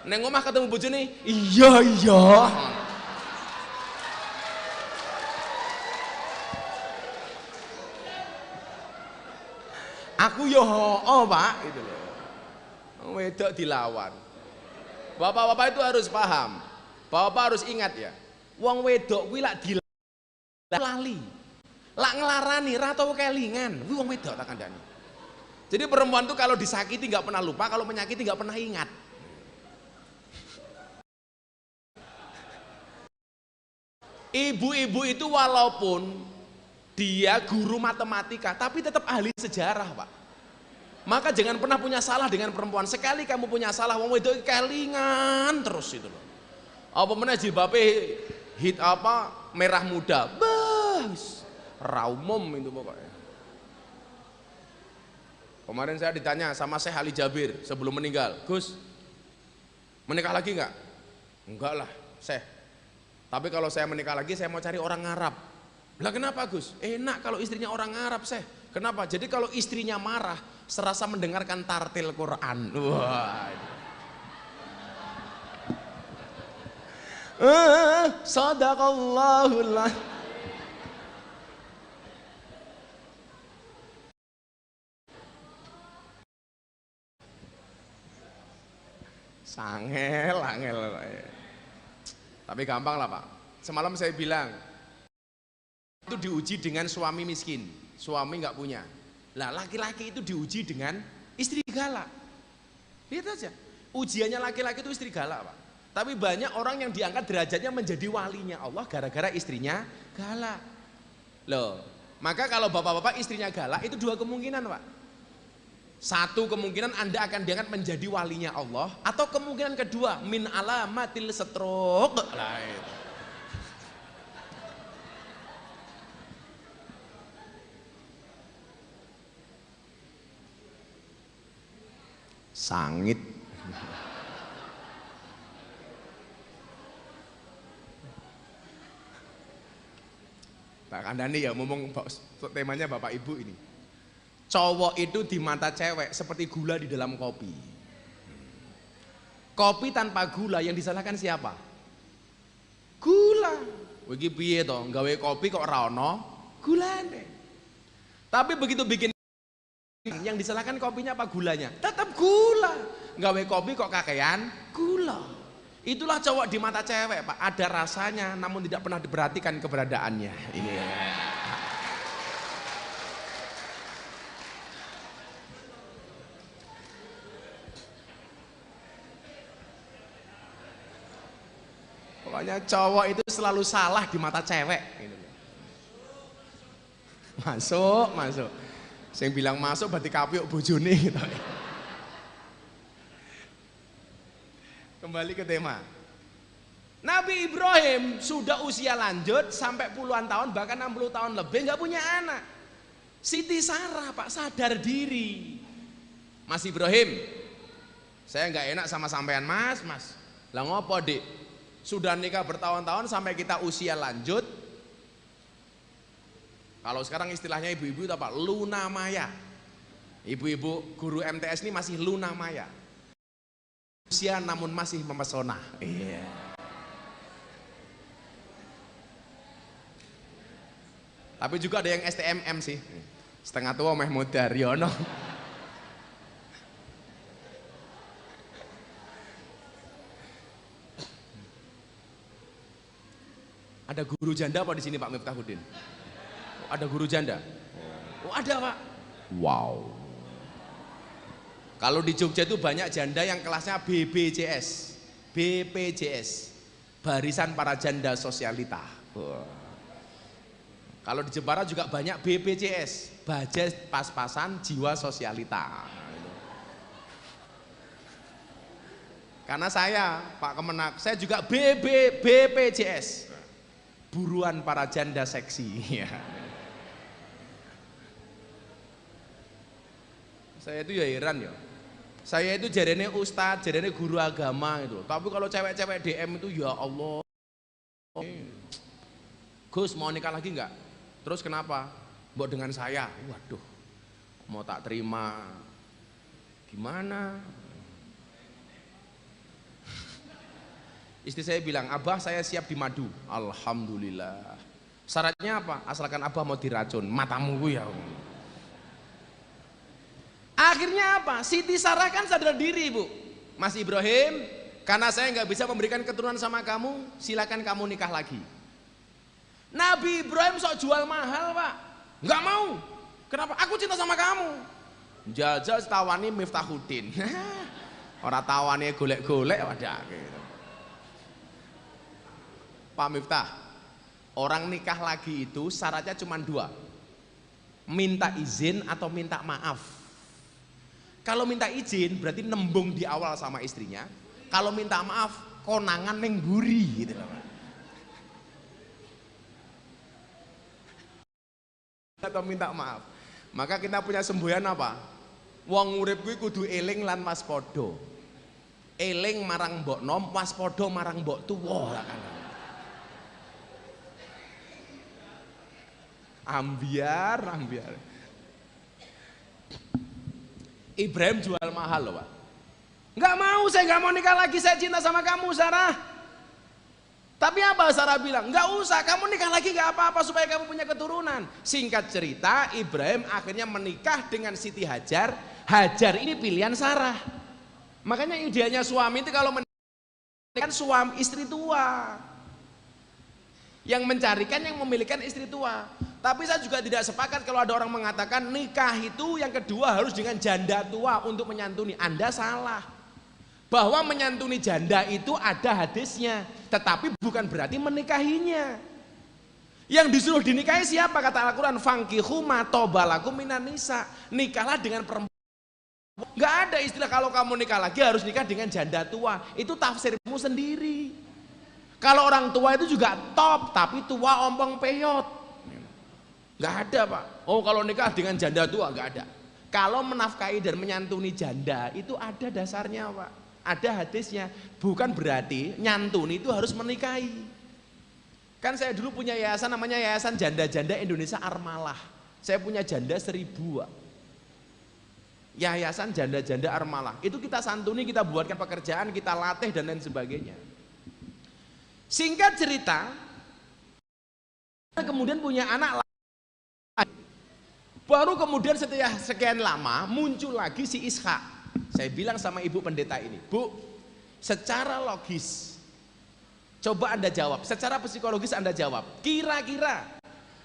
Neng omah ketemu bojone, iya. Aku yo hoo Pak, itu loh. Wedok dilawan. Bapak-bapak itu harus paham. Bapak harus ingat ya. Wong wedok kuwi lak dilali. Lak ngelarani ra tau kelingan. Kuwi wong wedok tak kandhani. Jadi perempuan tuh kalau disakiti nggak pernah lupa, kalau menyakiti nggak pernah ingat. Ibu-ibu itu walaupun dia guru matematika, tapi tetap ahli sejarah Pak. Maka jangan pernah punya salah dengan perempuan. Sekali kamu punya salah, wong wedok kelingan terus itu loh. Apa meneh jilbabe hit apa merah muda, bas, raumum itu pokoknya. Kemarin saya ditanya sama Syekh Ali Jabir sebelum meninggal, Gus, menikah lagi enggak? Enggak lah, Syekh. Tapi kalau saya menikah lagi saya mau cari orang Arab. Lah kenapa Gus? Enak kalau istrinya orang Arab saya. Kenapa? Jadi kalau istrinya marah serasa mendengarkan tartil Quran. Wah. Sadaqallahul. Sangel, angel. Tapi gampang lah Pak. Semalam saya bilang itu diuji dengan suami miskin, suami nggak punya. Lah laki-laki itu diuji dengan istri galak. Lihat aja, ujiannya laki-laki itu istri galak Pak. Tapi banyak orang yang diangkat derajatnya menjadi walinya Allah gara-gara istrinya galak. Loh, maka kalau bapak-bapak istrinya galak itu dua kemungkinan Pak. Satu kemungkinan Anda akan diangkat menjadi walinya Allah, atau kemungkinan kedua min alamatil stroke. Sangit. Tak kandani ya ngomong temanya Bapak Ibu ini. Cowok itu di mata cewek seperti gula di dalam kopi. Kopi tanpa gula yang disalahkan siapa? Gula. Iki piye to, gawe kopi kok ora ono gulane. Tapi begitu bikin yang disalahkan kopinya apa gulanya? Tetap gula. Gawe kopi kok kakean gula. Itulah cowok di mata cewek, Pak. Ada rasanya namun tidak pernah diperhatikan keberadaannya. Ini ya. Pokoknya cowok itu selalu salah di mata cewek. Masuk. Saya bilang masuk berarti kapiuk bojone gitu. Kembali ke tema. Nabi Ibrahim sudah usia lanjut sampai puluhan tahun bahkan 60 tahun lebih nggak punya anak. Siti Sarah Pak sadar diri. Mas Ibrahim, saya nggak enak sama sampean Mas. Lah ngopo Dik? Sudah nikah bertahun-tahun sampai kita usia lanjut. Kalau sekarang istilahnya ibu-ibu itu apa? Luna maya. Ibu-ibu guru MTS ini masih luna maya. Usia namun masih mempesona. Iya. Tapi juga ada yang STMM sih. Setengah tua meh muda Riono. Ada guru janda apa di sini Pak Miftahudin? Ada guru janda? Oh ada Pak. Wow. Kalau di Jogja itu banyak janda yang kelasnya BPJS, Barisan Para Janda Sosialita. Kalau di Jepara juga banyak BPJS, Bajas Pas-Pasan Jiwa Sosialita. Karena saya Pak Kemenak, saya juga BPJS. Buruan para janda seksi. Saya itu ya heran ya. Saya itu jarene ustadz, jarene guru agama itu. Tapi kalau cewek-cewek DM itu ya Allah. Gus mau nikah lagi enggak? Terus kenapa? Mbok dengan saya. Waduh. Mau tak terima. Gimana? Istri saya bilang, Abah saya siap dimadu. Alhamdulillah. Syaratnya apa? Asalkan Abah mau diracun. Matamu ya. Akhirnya apa? Siti Sarah kan sadar diri Bu. Mas Ibrahim, karena saya nggak bisa memberikan keturunan sama kamu, silakan kamu nikah lagi. Nabi Ibrahim sok jual mahal Pak. Nggak mau. Kenapa? Aku cinta sama kamu. Jajal tawani Miftahudin. Orang tawani golek-golek wadah gitu. Pak Miftah, orang nikah lagi itu syaratnya cuma dua, minta izin atau minta maaf. Kalau minta izin berarti nembung di awal sama istrinya, kalau minta maaf konangan neng buri gitu loh. Atau minta maaf. Maka kita punya semboyan apa? Wong urip kuwi kudu eling lan waspada. Eling marang mbok nom, waspada marang mbok tuwa. Ambiar. Ibrahim jual mahal loh Pak. Nggak mau, saya nggak mau nikah lagi, saya cinta sama kamu Sarah. Tapi apa Sarah bilang? Nggak usah, kamu nikah lagi nggak apa-apa supaya kamu punya keturunan. Singkat cerita, Ibrahim akhirnya menikah dengan Siti Hajar. Hajar ini pilihan Sarah. Makanya idealnya suami itu kalau menikah kan suami istri tua. Yang mencarikan, yang memilikan istri tua. Tapi saya juga tidak sepakat kalau ada orang mengatakan nikah itu yang kedua harus dengan janda tua untuk menyantuni. Anda salah. Bahwa menyantuni janda itu ada hadisnya, tetapi bukan berarti menikahinya. Yang disuruh dinikahi siapa? Kata Al-Quran, fankihu ma tobalakum minan nisa. Nikahlah dengan perempuan. Gak ada istilah kalau kamu nikah lagi harus nikah dengan janda tua. Itu tafsirmu sendiri. Kalau orang tua itu juga top, tapi tua ompong peyot. Gak ada Pak. Oh kalau nikah dengan janda tua gak ada. Kalau menafkahi dan menyantuni janda itu ada dasarnya Pak. Ada hadisnya. Bukan berarti nyantuni itu harus menikahi. Kan saya dulu punya yayasan namanya Yayasan Janda-Janda Indonesia Armalah. Saya punya janda 1000 Pak. Yayasan Janda-Janda Armalah. Itu kita santuni, kita buatkan pekerjaan, kita latih dan lain sebagainya. Singkat cerita, kemudian punya anak lagi. Baru kemudian setelah sekian lama muncul lagi si Ishak. Saya bilang sama ibu pendeta ini, Bu, secara logis, coba Anda jawab, secara psikologis Anda jawab, kira-kira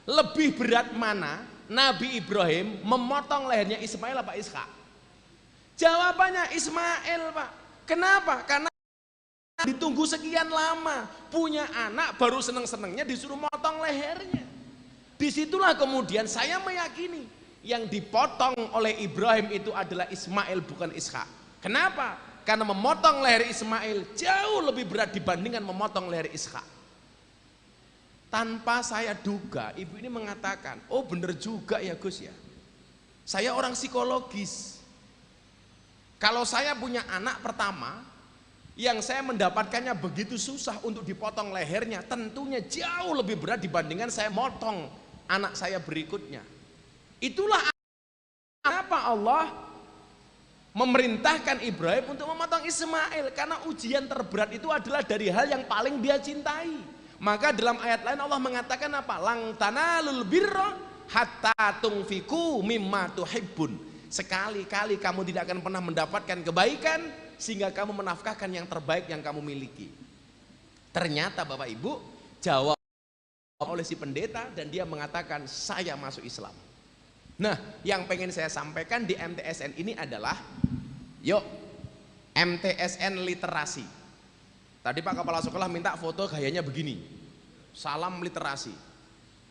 lebih berat mana Nabi Ibrahim memotong lehernya Ismail apa Ishak? Jawabannya Ismail Pak. Kenapa? Karena ditunggu sekian lama, punya anak baru seneng-senengnya disuruh motong lehernya. Disitulah kemudian saya meyakini yang dipotong oleh Ibrahim itu adalah Ismail bukan Ishak. Kenapa? Karena memotong leher Ismail jauh lebih berat dibandingkan memotong leher Ishak. Tanpa saya duga, ibu ini mengatakan, oh bener juga ya Gus ya. Saya orang psikologis. Kalau saya punya anak pertama, yang saya mendapatkannya begitu susah untuk dipotong lehernya, tentunya jauh lebih berat dibandingkan saya motong anak saya berikutnya. Itulah kenapa Allah memerintahkan Ibrahim untuk memotong Ismail, karena ujian terberat itu adalah dari hal yang paling dia cintai. Maka dalam ayat lain Allah mengatakan apa? Lang tanalul birra hatta tunfiqu mimma tuhibbun. Sekali-kali kamu tidak akan pernah mendapatkan kebaikan sehingga kamu menafkahkan yang terbaik yang kamu miliki. Ternyata Bapak Ibu jawab oleh si pendeta dan dia mengatakan saya masuk Islam. Nah yang pengen saya sampaikan di MTSN ini adalah yuk MTSN literasi. Tadi Pak Kepala Sekolah minta foto gayanya begini, salam literasi.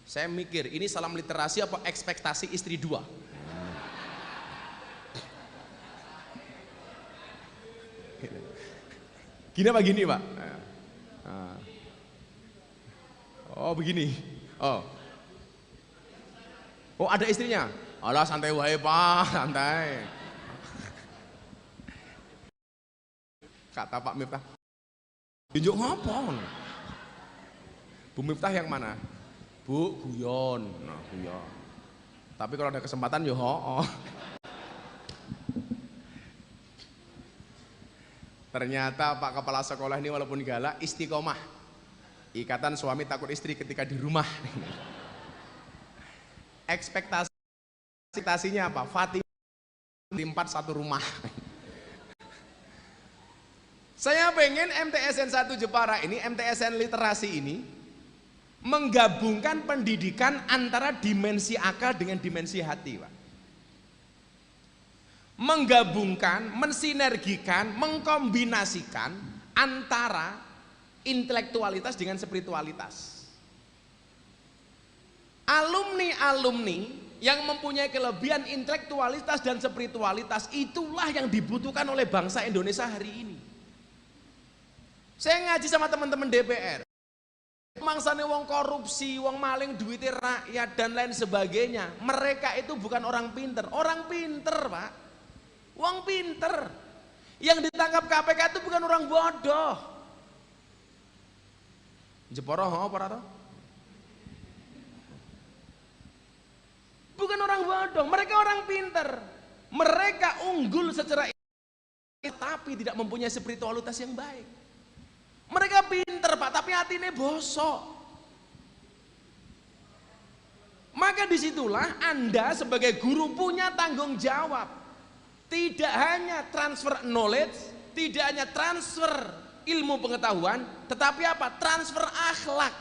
Saya mikir ini salam literasi apa ekspektasi istri 2. Gini apa gini Pak? Oh begini. Oh ada istrinya. Alah santai wae Pak, santai. Kata Pak Miftah, tunjuk ngapon. Bu Miftah yang mana? Bu guyon. Nah guyon. Tapi kalau ada kesempatan yo ho. Ternyata Pak Kepala Sekolah ini walaupun galak istiqomah. Ikatan suami takut istri ketika di rumah. Ekspektasinya apa? Fatimah 4 satu rumah. Saya pengen MTSN 1 Jepara ini, MTSN literasi ini menggabungkan pendidikan antara dimensi akal dengan dimensi hati Pak. Menggabungkan, mensinergikan, mengkombinasikan antara intelektualitas dengan spiritualitas. Alumni-alumni yang mempunyai kelebihan intelektualitas dan spiritualitas itulah yang dibutuhkan oleh bangsa Indonesia hari ini. Saya ngaji sama teman-teman DPR. Mangsane wong korupsi, wong maling duitnya rakyat dan lain sebagainya. Mereka itu bukan orang pinter, orang pinter Pak. Wong pinter. Yang ditangkap KPK itu bukan orang bodoh. Jepara apa ora to? bodoh, mereka orang pinter. Mereka unggul secara tapi tidak mempunyai spiritualitas yang baik. Mereka pinter Pak, tapi hatinya bosok. Maka disitulah Anda sebagai guru punya tanggung jawab. Tidak hanya transfer knowledge, tidak hanya transfer ilmu pengetahuan, tetapi apa? Transfer akhlak.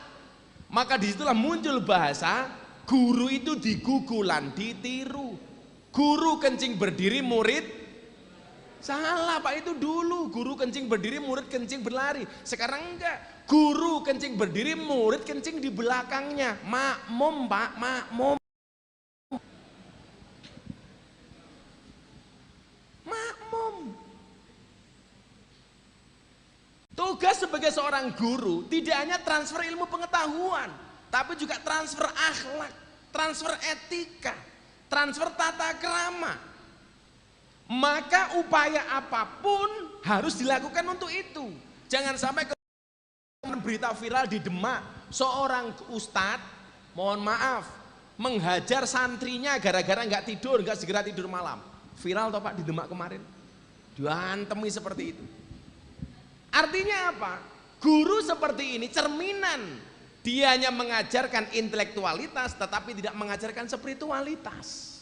Maka disitulah muncul bahasa guru itu digugulan, ditiru. Guru kencing berdiri, murid salah Pak, itu dulu guru kencing berdiri, murid kencing berlari. Sekarang enggak, guru kencing berdiri, murid kencing di belakangnya. Makmum Pak, makmum. Makmum. Tugas sebagai seorang guru tidak hanya transfer ilmu pengetahuan, tapi juga transfer akhlak, transfer etika, transfer tata krama. Maka upaya apapun harus dilakukan untuk itu. Jangan sampai berita viral di Demak, seorang ustadz, mohon maaf, menghajar santrinya gara-gara nggak tidur, nggak segera tidur malam. Viral toh Pak di Demak kemarin, diantemi seperti itu. Artinya apa? Guru seperti ini cerminan. Dia hanya mengajarkan intelektualitas, tetapi tidak mengajarkan spiritualitas.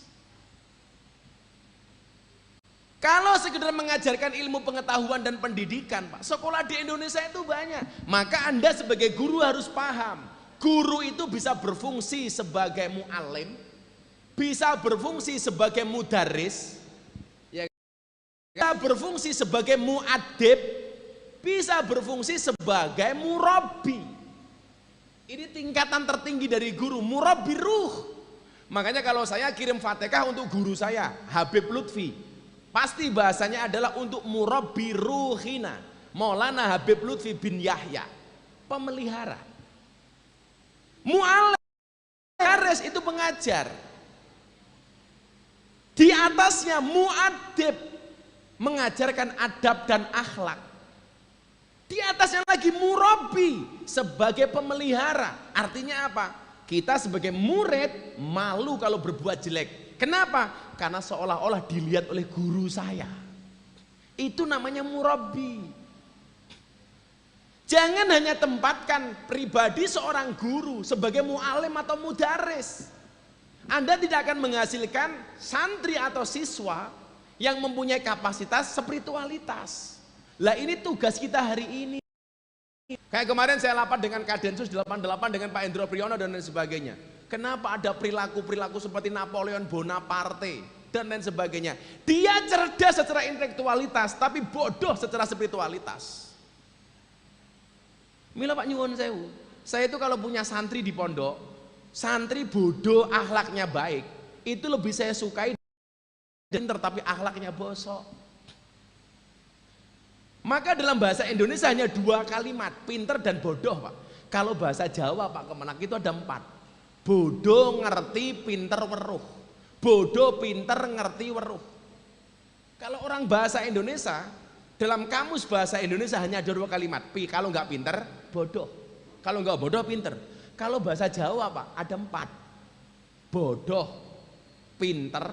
Kalau sekedar mengajarkan ilmu pengetahuan dan pendidikan Pak, sekolah di Indonesia itu banyak. Maka Anda sebagai guru harus paham, guru itu bisa berfungsi sebagai mu'alim, bisa berfungsi sebagai mudaris, ya, bisa berfungsi sebagai mu'adib, bisa berfungsi sebagai murabbi. Ini tingkatan tertinggi dari guru, murabbi ruh. Makanya kalau saya kirim Fatihah untuk guru saya, Habib Lutfi, pasti bahasanya adalah untuk murabbi ruhina, Maulana Habib Lutfi bin Yahya, pemelihara. Mu'alim itu pengajar. Di atasnya mu'adib, mengajarkan adab dan akhlak. Di atasnya lagi murabbi, sebagai pemelihara. Artinya apa? Kita sebagai murid malu kalau berbuat jelek. Kenapa? Karena seolah-olah dilihat oleh guru saya. Itu namanya murabbi. Jangan hanya tempatkan pribadi seorang guru sebagai mu'alim atau mudaris. Anda tidak akan menghasilkan santri atau siswa yang mempunyai kapasitas spiritualitas. Lah ini tugas kita hari ini. Kayak kemarin saya rapat dengan Kadensus 88 dengan Pak Endro Priyono dan lain sebagainya. Kenapa ada perilaku-perilaku seperti Napoleon Bonaparte dan lain sebagainya. Dia cerdas secara intelektualitas tapi bodoh secara spiritualitas. Mila Pak nyuwun sewu, saya itu kalau punya santri di pondok, santri bodoh akhlaknya baik, itu lebih saya sukai pinter tapi akhlaknya bosok. Maka dalam bahasa Indonesia hanya 2 kalimat, pinter dan bodoh Pak. Kalau bahasa Jawa Pak Kemenak itu ada 4. Bodoh, ngerti, pinter, weruh. Bodoh, pinter, ngerti, weruh. Kalau orang bahasa Indonesia, dalam kamus bahasa Indonesia hanya ada 2 kalimat. Kalau nggak pinter, bodoh. Kalau nggak bodoh, pinter. Kalau bahasa Jawa Pak, ada 4. Bodoh, pinter,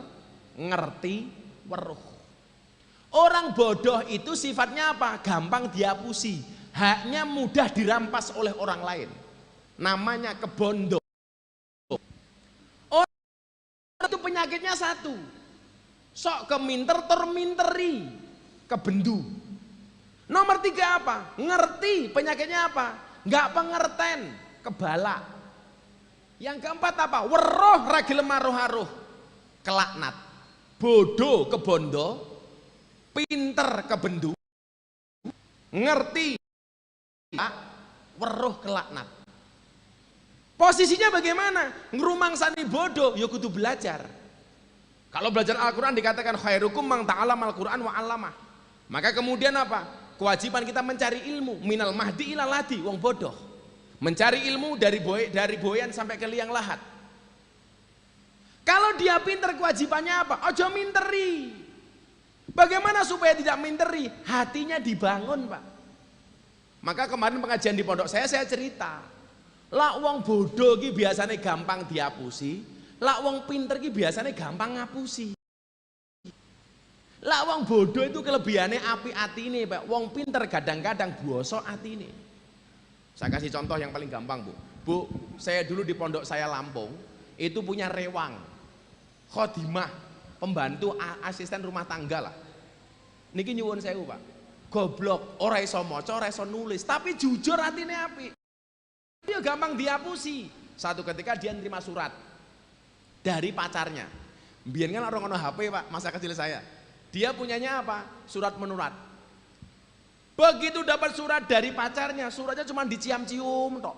ngerti, weruh. Orang bodoh itu sifatnya apa? Gampang dihapusi. Haknya mudah dirampas oleh orang lain. Namanya kebondo. Itu penyakitnya satu, sok keminter terminteri, kebendu. Nomor 3 apa? Ngerti, penyakitnya apa? Nggak pengerten, kebala. Yang keempat apa? Weruh ragil maruh-haruh, kelaknat. Bodoh kebondo, pinter kebendu, ngerti, weruh kelaknat. Posisinya bagaimana? Ngrumangsani bodoh, ya kudu belajar. Kalau belajar Al-Quran dikatakan khairukum man ta'allama Al-Quran wa 'allamah. Maka kemudian apa? Kewajiban kita mencari ilmu, minal mahdi ilal ladi, wong bodoh. Mencari ilmu dari boyan sampai ke liang lahat. Kalau dia pinter, kewajibannya apa? Ojo minteri. Bagaimana supaya tidak minteri? Hatinya dibangun Pak. Maka kemarin pengajian di pondok saya cerita, lah wong bodoh ki biasanya gampang dihapusi, Lak wong pinter ki biasanya gampang ngapusi. Lak wong bodoh itu kelebihannya api atine, Pak. Wong pinter kadang-kadang buoso atine. Saya kasih contoh yang paling gampang, Bu. Bu, saya dulu di pondok saya Lampung, itu punya rewang, khodimah, pembantu asisten rumah tangga lah. Niki nyuwun sewu, Pak. Goblok, ora iso maca, ora iso nulis, tapi jujur atine apik. Dia gampang dihapusi. Satu ketika dia nerima surat dari pacarnya. Biar kan orang ono HP, Pak, masa kecil saya. Dia punyanya apa? Surat menurat. Begitu dapat surat dari pacarnya, suratnya cuma dicium-cium tok.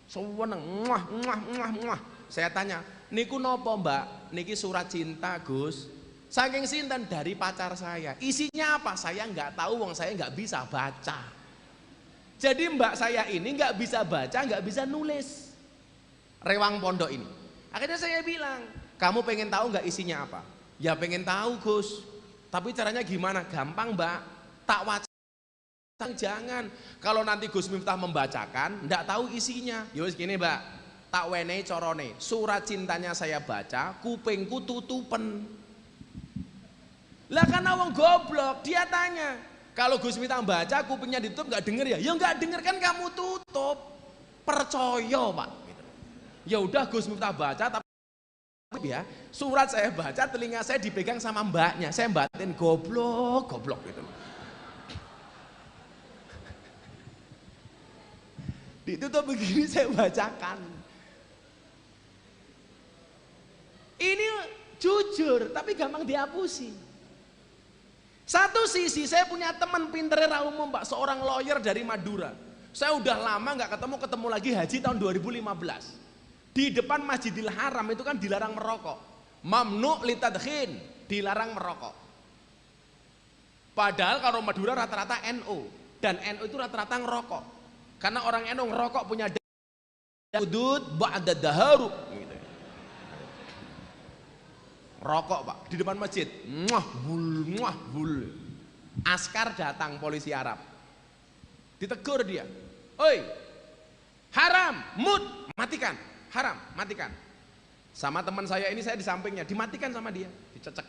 Seneng, muah. Saya tanya, niku nopo, Mbak? Niki surat cinta, Gus. Saking sinten? Dari pacar saya. Isinya apa? Saya nggak tahu, wong saya nggak bisa baca. Jadi mbak saya ini nggak bisa baca, nggak bisa nulis. Rewang pondok ini. Akhirnya saya bilang, kamu pengen tahu nggak isinya apa? Ya pengen tahu, Gus. Tapi caranya gimana? Gampang, Mbak. Tak waca. Jangan. Kalau nanti Gus Miftah membacakan, nggak tahu isinya. Yowes gini, Mbak. Tak wenehi corone. Surat cintanya saya baca, kupingku tutupen. Lah karena wong goblok, dia tanya, kalau Gus Miftah baca kupingnya ditutup nggak denger ya? Ya nggak denger kan kamu tutup. Percaya, Pak. Ya udah Gus Miftah baca, tapi ya surat saya baca, telinga saya dipegang sama mbaknya. Saya batin goblok gitu. Ditutup begini saya bacakan. Ini jujur, tapi gampang dihapusi. Satu sisi saya punya teman pinter umum, Pak, seorang lawyer dari Madura. Saya udah lama nggak ketemu lagi haji tahun 2015. Di depan Masjidil Haram itu kan dilarang merokok. Mamnu litadkhin, dilarang merokok. Padahal kalau Madura rata-rata NU, dan NU itu rata-rata ngerokok. Karena orang NU ngerokok punya hudud ba'da daharu gitu. Rokok, Pak, di depan masjid. Muah bul. Askar datang, polisi Arab. Ditegur dia. Oi, haram, mut, matikan. Haram, matikan. Sama teman saya ini, saya di sampingnya, dimatikan sama dia, dicecek.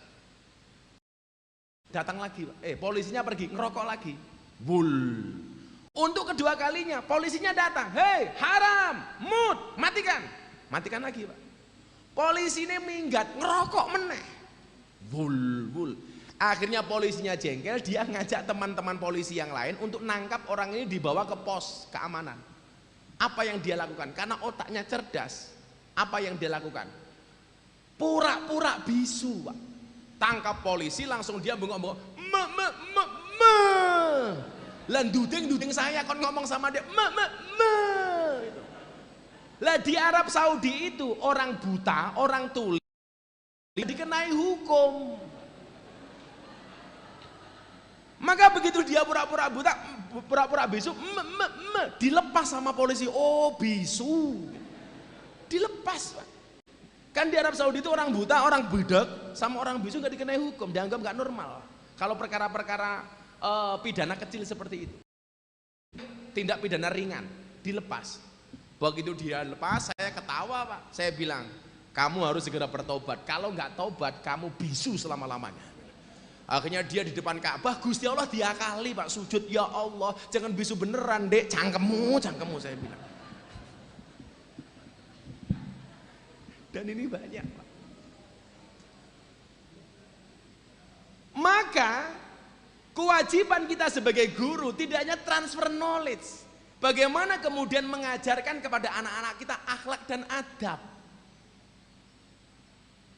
Datang lagi, polisinya pergi, ngerokok lagi. Bul. Untuk kedua kalinya, polisinya datang. Hei, haram, mut, matikan. Matikan lagi, Pak. Polisi ini minggat, ngerokok meneh. Bul. Akhirnya polisinya jengkel, dia ngajak teman-teman polisi yang lain untuk nangkap orang ini, dibawa ke pos keamanan. Apa yang dia lakukan? Karena otaknya cerdas. Apa yang dia lakukan? Pura-pura bisu, Pak. Tangkap polisi, langsung dia bengok-bengok. Lan duding saya kon ngomong sama dia. Gitu. Lah di Arab Saudi itu orang buta, orang tuli dikenai hukum. Maka begitu dia pura-pura buta, pura-pura bisu, dilepas sama polisi. Oh, bisu. Dilepas, Pak. Kan di Arab Saudi itu orang buta, orang budak sama orang bisu nggak dikenai hukum, dianggap nggak normal. Kalau perkara-perkara pidana kecil seperti itu, tindak pidana ringan, dilepas. Begitu dia lepas, saya ketawa, Pak. Saya bilang, kamu harus segera bertobat. Kalau nggak tobat, kamu bisu selama-lamanya. Akhirnya dia di depan Ka'bah, Gusti Allah diakali, Pak, sujud. Ya Allah, jangan bisu beneran, Dek. Cangkemmu, saya bilang. Dan ini banyak, Pak. Maka kewajiban kita sebagai guru tidak hanya transfer knowledge. Bagaimana kemudian mengajarkan kepada anak-anak kita akhlak dan adab.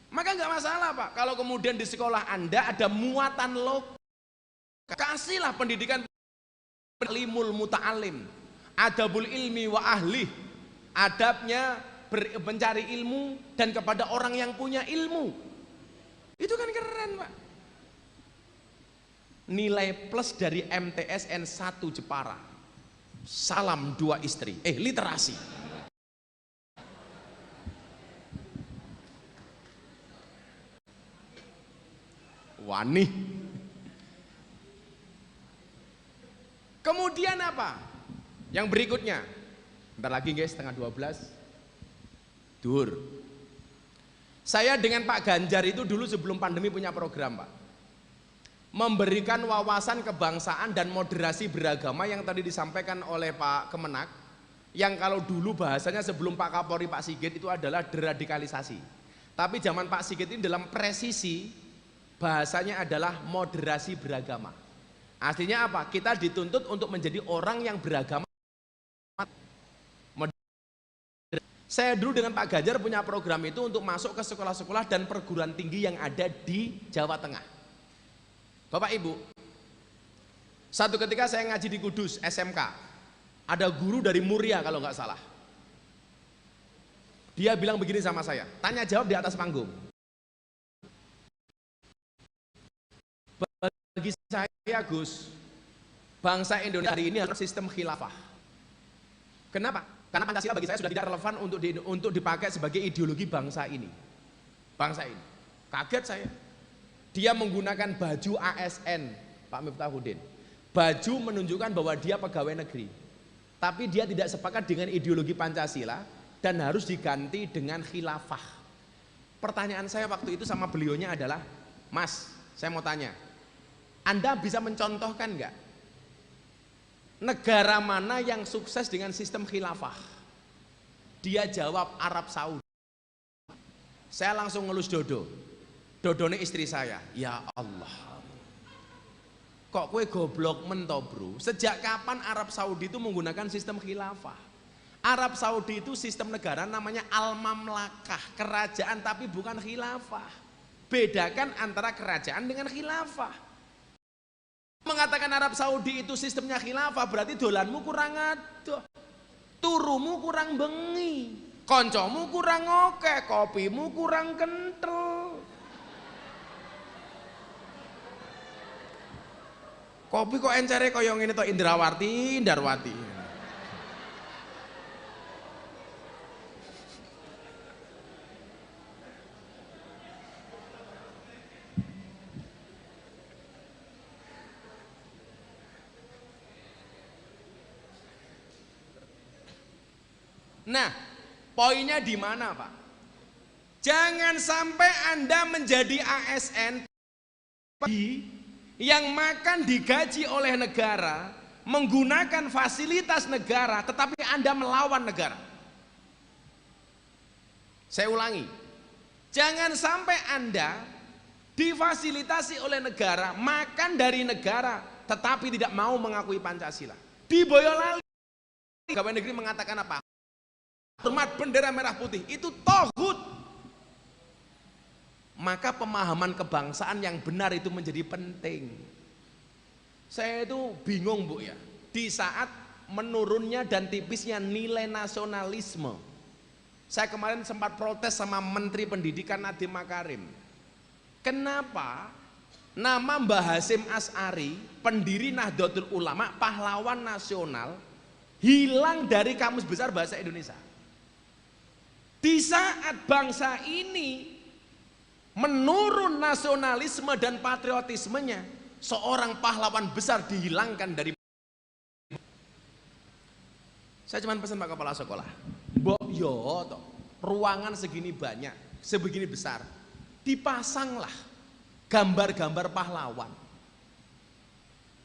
Maka nggak masalah, Pak, kalau kemudian di sekolah Anda ada muatan lokal. Kasihlah pendidikan limul muta'alim, adabul ilmi wa ahli. Adabnya mencari ilmu dan kepada orang yang punya ilmu. Itu kan keren, Pak. Nilai plus dari MTSN 1 Jepara. Salam 2 istri. Literasi. Wani. Kemudian apa? Yang berikutnya. Bentar lagi guys, setengah 12. Duhur. Saya dengan Pak Ganjar itu dulu sebelum pandemi punya program, Pak. Memberikan wawasan kebangsaan dan moderasi beragama yang tadi disampaikan oleh Pak Kemenak, yang kalau dulu bahasanya sebelum Pak Kapolri Pak Sigit itu adalah deradikalisasi. Tapi zaman Pak Sigit ini dalam presisi bahasanya adalah moderasi beragama. Artinya apa? Kita dituntut untuk menjadi orang yang beragama. Saya dulu dengan Pak Ganjar punya program itu untuk masuk ke sekolah-sekolah dan perguruan tinggi yang ada di Jawa Tengah. Bapak Ibu, satu ketika saya ngaji di Kudus, SMK, ada guru dari Muria kalau nggak salah. Dia bilang begini sama saya, tanya jawab di atas panggung. Bagi saya Gus, bangsa Indonesia hari ini harus sistem khilafah. Kenapa? Karena Pancasila bagi saya sudah tidak relevan untuk dipakai sebagai ideologi bangsa ini. Bangsa ini. Kaget saya. Dia menggunakan baju ASN, Pak Miftahudin. Baju menunjukkan bahwa dia pegawai negeri. Tapi dia tidak sepakat dengan ideologi Pancasila dan harus diganti dengan khilafah. Pertanyaan saya waktu itu sama beliaunya adalah, Mas, saya mau tanya, Anda bisa mencontohkan enggak? Negara mana yang sukses dengan sistem khilafah? Dia jawab Arab Saudi. Saya langsung ngelus dodo. Dodone istri saya. Ya Allah. Kok kue goblok mento bro? Sejak kapan Arab Saudi itu menggunakan sistem khilafah? Arab Saudi itu sistem negara namanya al-mamlakah, kerajaan tapi bukan khilafah. Bedakan antara kerajaan dengan khilafah. Mengatakan Arab Saudi itu sistemnya khilafah berarti dolanmu kurang adoh, turumu kurang bengi, koncomu kurang oke, kopimu kurang kental. Kopi kok encere koyo ngene to Indarwati. Nah, poinnya di mana, Pak? Jangan sampai Anda menjadi ASN yang makan digaji oleh negara, menggunakan fasilitas negara, tetapi Anda melawan negara. Saya ulangi, jangan sampai Anda difasilitasi oleh negara, makan dari negara, tetapi tidak mau mengakui Pancasila. Di Boyolali, pegawai negeri mengatakan apa? Hormat bendera merah putih, itu tohut. Maka pemahaman kebangsaan yang benar itu menjadi penting. Saya itu bingung Bu ya, di saat menurunnya dan tipisnya nilai nasionalisme. Saya kemarin sempat protes sama Menteri Pendidikan Nadiem Makarim. Kenapa nama Mbah Hasyim Asy'ari, pendiri Nahdlatul Ulama, pahlawan nasional, hilang dari Kamus Besar Bahasa Indonesia? Di saat bangsa ini menurun nasionalisme dan patriotismenya, seorang pahlawan besar dihilangkan dari. Saya cuma pesan Pak Kepala Sekolah, mbok yo toh, ruangan segini banyak, sebegini besar, dipasanglah gambar-gambar pahlawan.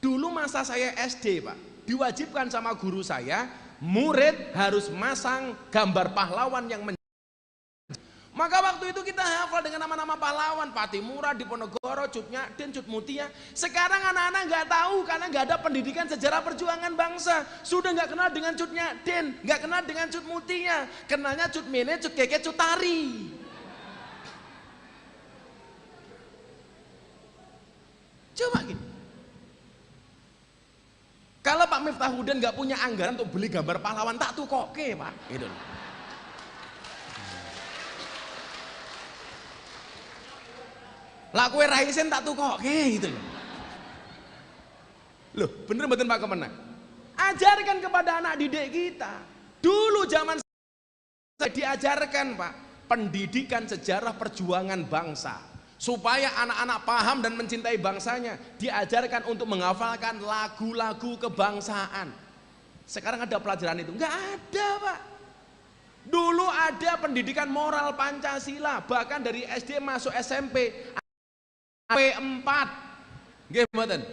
Dulu masa saya SD Pak, diwajibkan sama guru saya, murid harus masang gambar pahlawan yang maka waktu itu kita hafal dengan nama-nama pahlawan, Patimura, Diponegoro, Cut Nyadin, Cut Mutia. Sekarang anak-anak nggak tahu karena nggak ada pendidikan sejarah perjuangan bangsa. Sudah nggak kenal dengan Cut Nyadin, nggak kenal dengan Cut Mutia, kenalnya Cut Mene, Cut Keke, Cut Tari. Coba gini. Kalau Pak Miftahudin nggak punya anggaran untuk beli gambar pahlawan, tak tuh koke Pak. Gitu. Lah kue raisen tak tukoke gitu loh. Loh, bener betul Pak Kemenak. Ajarkan kepada anak didik kita. Dulu zaman saya diajarkan Pak, pendidikan sejarah perjuangan bangsa. Supaya anak-anak paham dan mencintai bangsanya, diajarkan untuk menghafalkan lagu-lagu kebangsaan. Sekarang ada pelajaran itu? Enggak ada Pak. Dulu ada pendidikan moral Pancasila, bahkan dari SD masuk SMP P4. Nggih mboten.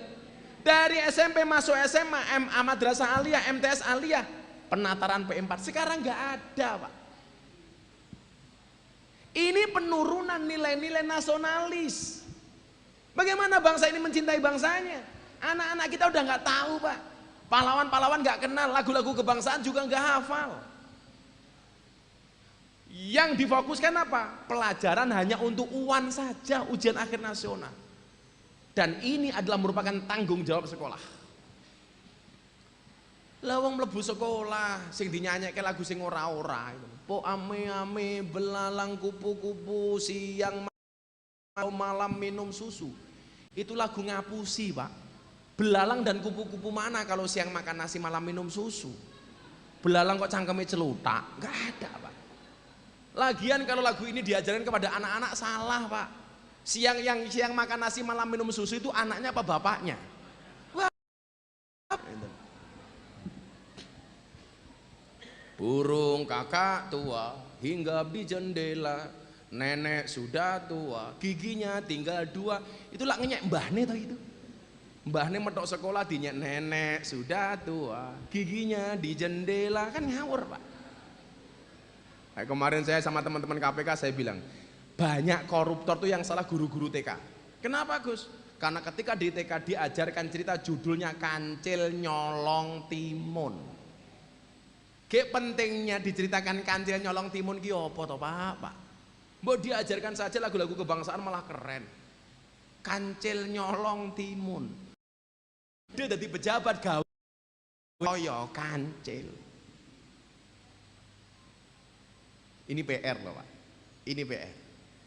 Dari SMP masuk SMA, MA Madrasah Aliyah, MTS Aliyah, penataran P4. Sekarang nggak ada, Pak. Ini penurunan nilai-nilai nasionalis. Bagaimana bangsa ini mencintai bangsanya? Anak-anak kita udah nggak tahu, Pak. Pahlawan-pahlawan nggak kenal, lagu-lagu kebangsaan juga nggak hafal. Yang difokuskan apa? Pelajaran hanya untuk UAN saja, ujian akhir nasional. Dan ini adalah merupakan tanggung jawab sekolah. Lawang mlebu sekolah, sing dinyanyike lagu sing ora-ora. Po ame-ame belalang kupu-kupu siang malam minum susu. Itu lagu ngapusi, Pak. Belalang dan kupu-kupu mana kalau siang makan nasi malam minum susu? Belalang kok cangkeme celutak? Enggak ada, Pak. Lagian kalau lagu ini diajarkan kepada anak-anak salah, Pak. Siang makan nasi malam minum susu itu anaknya apa bapaknya? Wah. Burung kakak tua hinggap di jendela, nenek sudah tua giginya tinggal 2. Itu lah ngenyek mbahne toh itu. Mbahne metok sekolah dinyek nenek sudah tua giginya di jendela, kan ngawur, Pak. Nah, kemarin saya sama teman-teman KPK saya bilang, banyak koruptor tuh yang salah guru-guru TK. Kenapa, Gus? Karena ketika di TK diajarkan cerita judulnya Kancil Nyolong Timun. Kayak pentingnya diceritakan Kancil Nyolong Timun ki apa toh, Pak? Mbok diajarkan saja lagu-lagu kebangsaan malah keren. Kancil Nyolong Timun. Dia jadi pejabat gawe koyo kancil. Ini PR loh, Pak. Ini PR.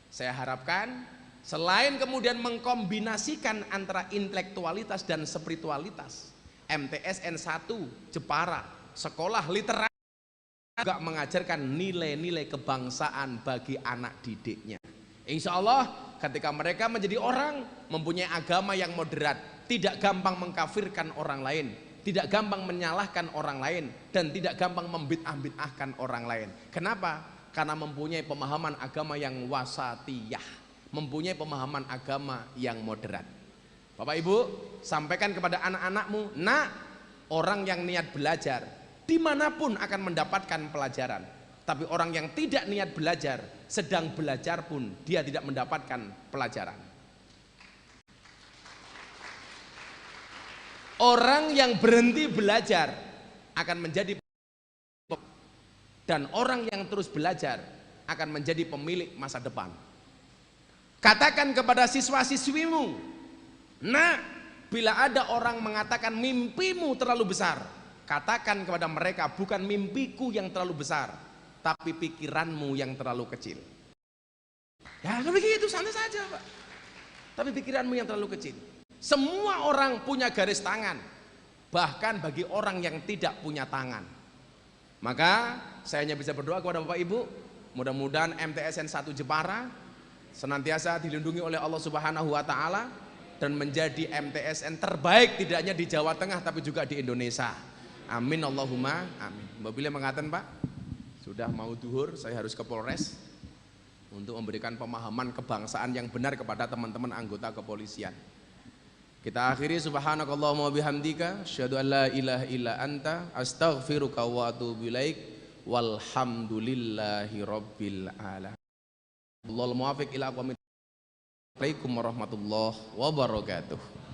Saya harapkan selain kemudian mengkombinasikan antara intelektualitas dan spiritualitas, MTSN 1 Jepara, sekolah literasi juga mengajarkan nilai-nilai kebangsaan bagi anak didiknya. Insya Allah ketika mereka menjadi orang mempunyai agama yang moderat, tidak gampang mengkafirkan orang lain, tidak gampang menyalahkan orang lain, dan tidak gampang membid'ah-bid'ahkan orang lain. Kenapa? Karena mempunyai pemahaman agama yang wasatiyah, mempunyai pemahaman agama yang moderat. Bapak Ibu, sampaikan kepada anak-anakmu, nak, orang yang niat belajar dimanapun akan mendapatkan pelajaran. Tapi orang yang tidak niat belajar, sedang belajar pun dia tidak mendapatkan pelajaran. Orang yang berhenti belajar akan menjadi, dan orang yang terus belajar akan menjadi pemilik masa depan. Katakan kepada siswa-siswimu, nah, bila ada orang mengatakan mimpimu terlalu besar, katakan kepada mereka, bukan mimpiku yang terlalu besar, tapi pikiranmu yang terlalu kecil. Ya begitu, santai saja, Pak. Tapi pikiranmu yang terlalu kecil. Semua orang punya garis tangan, bahkan bagi orang yang tidak punya tangan. Maka saya hanya bisa berdoa kepada Bapak Ibu, mudah-mudahan MTSN 1 Jepara senantiasa dilindungi oleh Allah Subhanahu wa taala dan menjadi MTSN terbaik tidak hanya di Jawa Tengah tapi juga di Indonesia. Amin Allahumma amin. Mbak Bila mengatakan, Pak, sudah mau duhur, saya harus ke Polres untuk memberikan pemahaman kebangsaan yang benar kepada teman-teman anggota kepolisian. Kita akhiri, subhanakallahumma wabihamdika asyhadu an la ilaha illa anta astaghfiruka wa atubu ilaik walhamdulillahi rabbil alamin. Wallahul muwaffiq ila aqwamit. Assalamualaikum warahmatullahi wabarakatuh.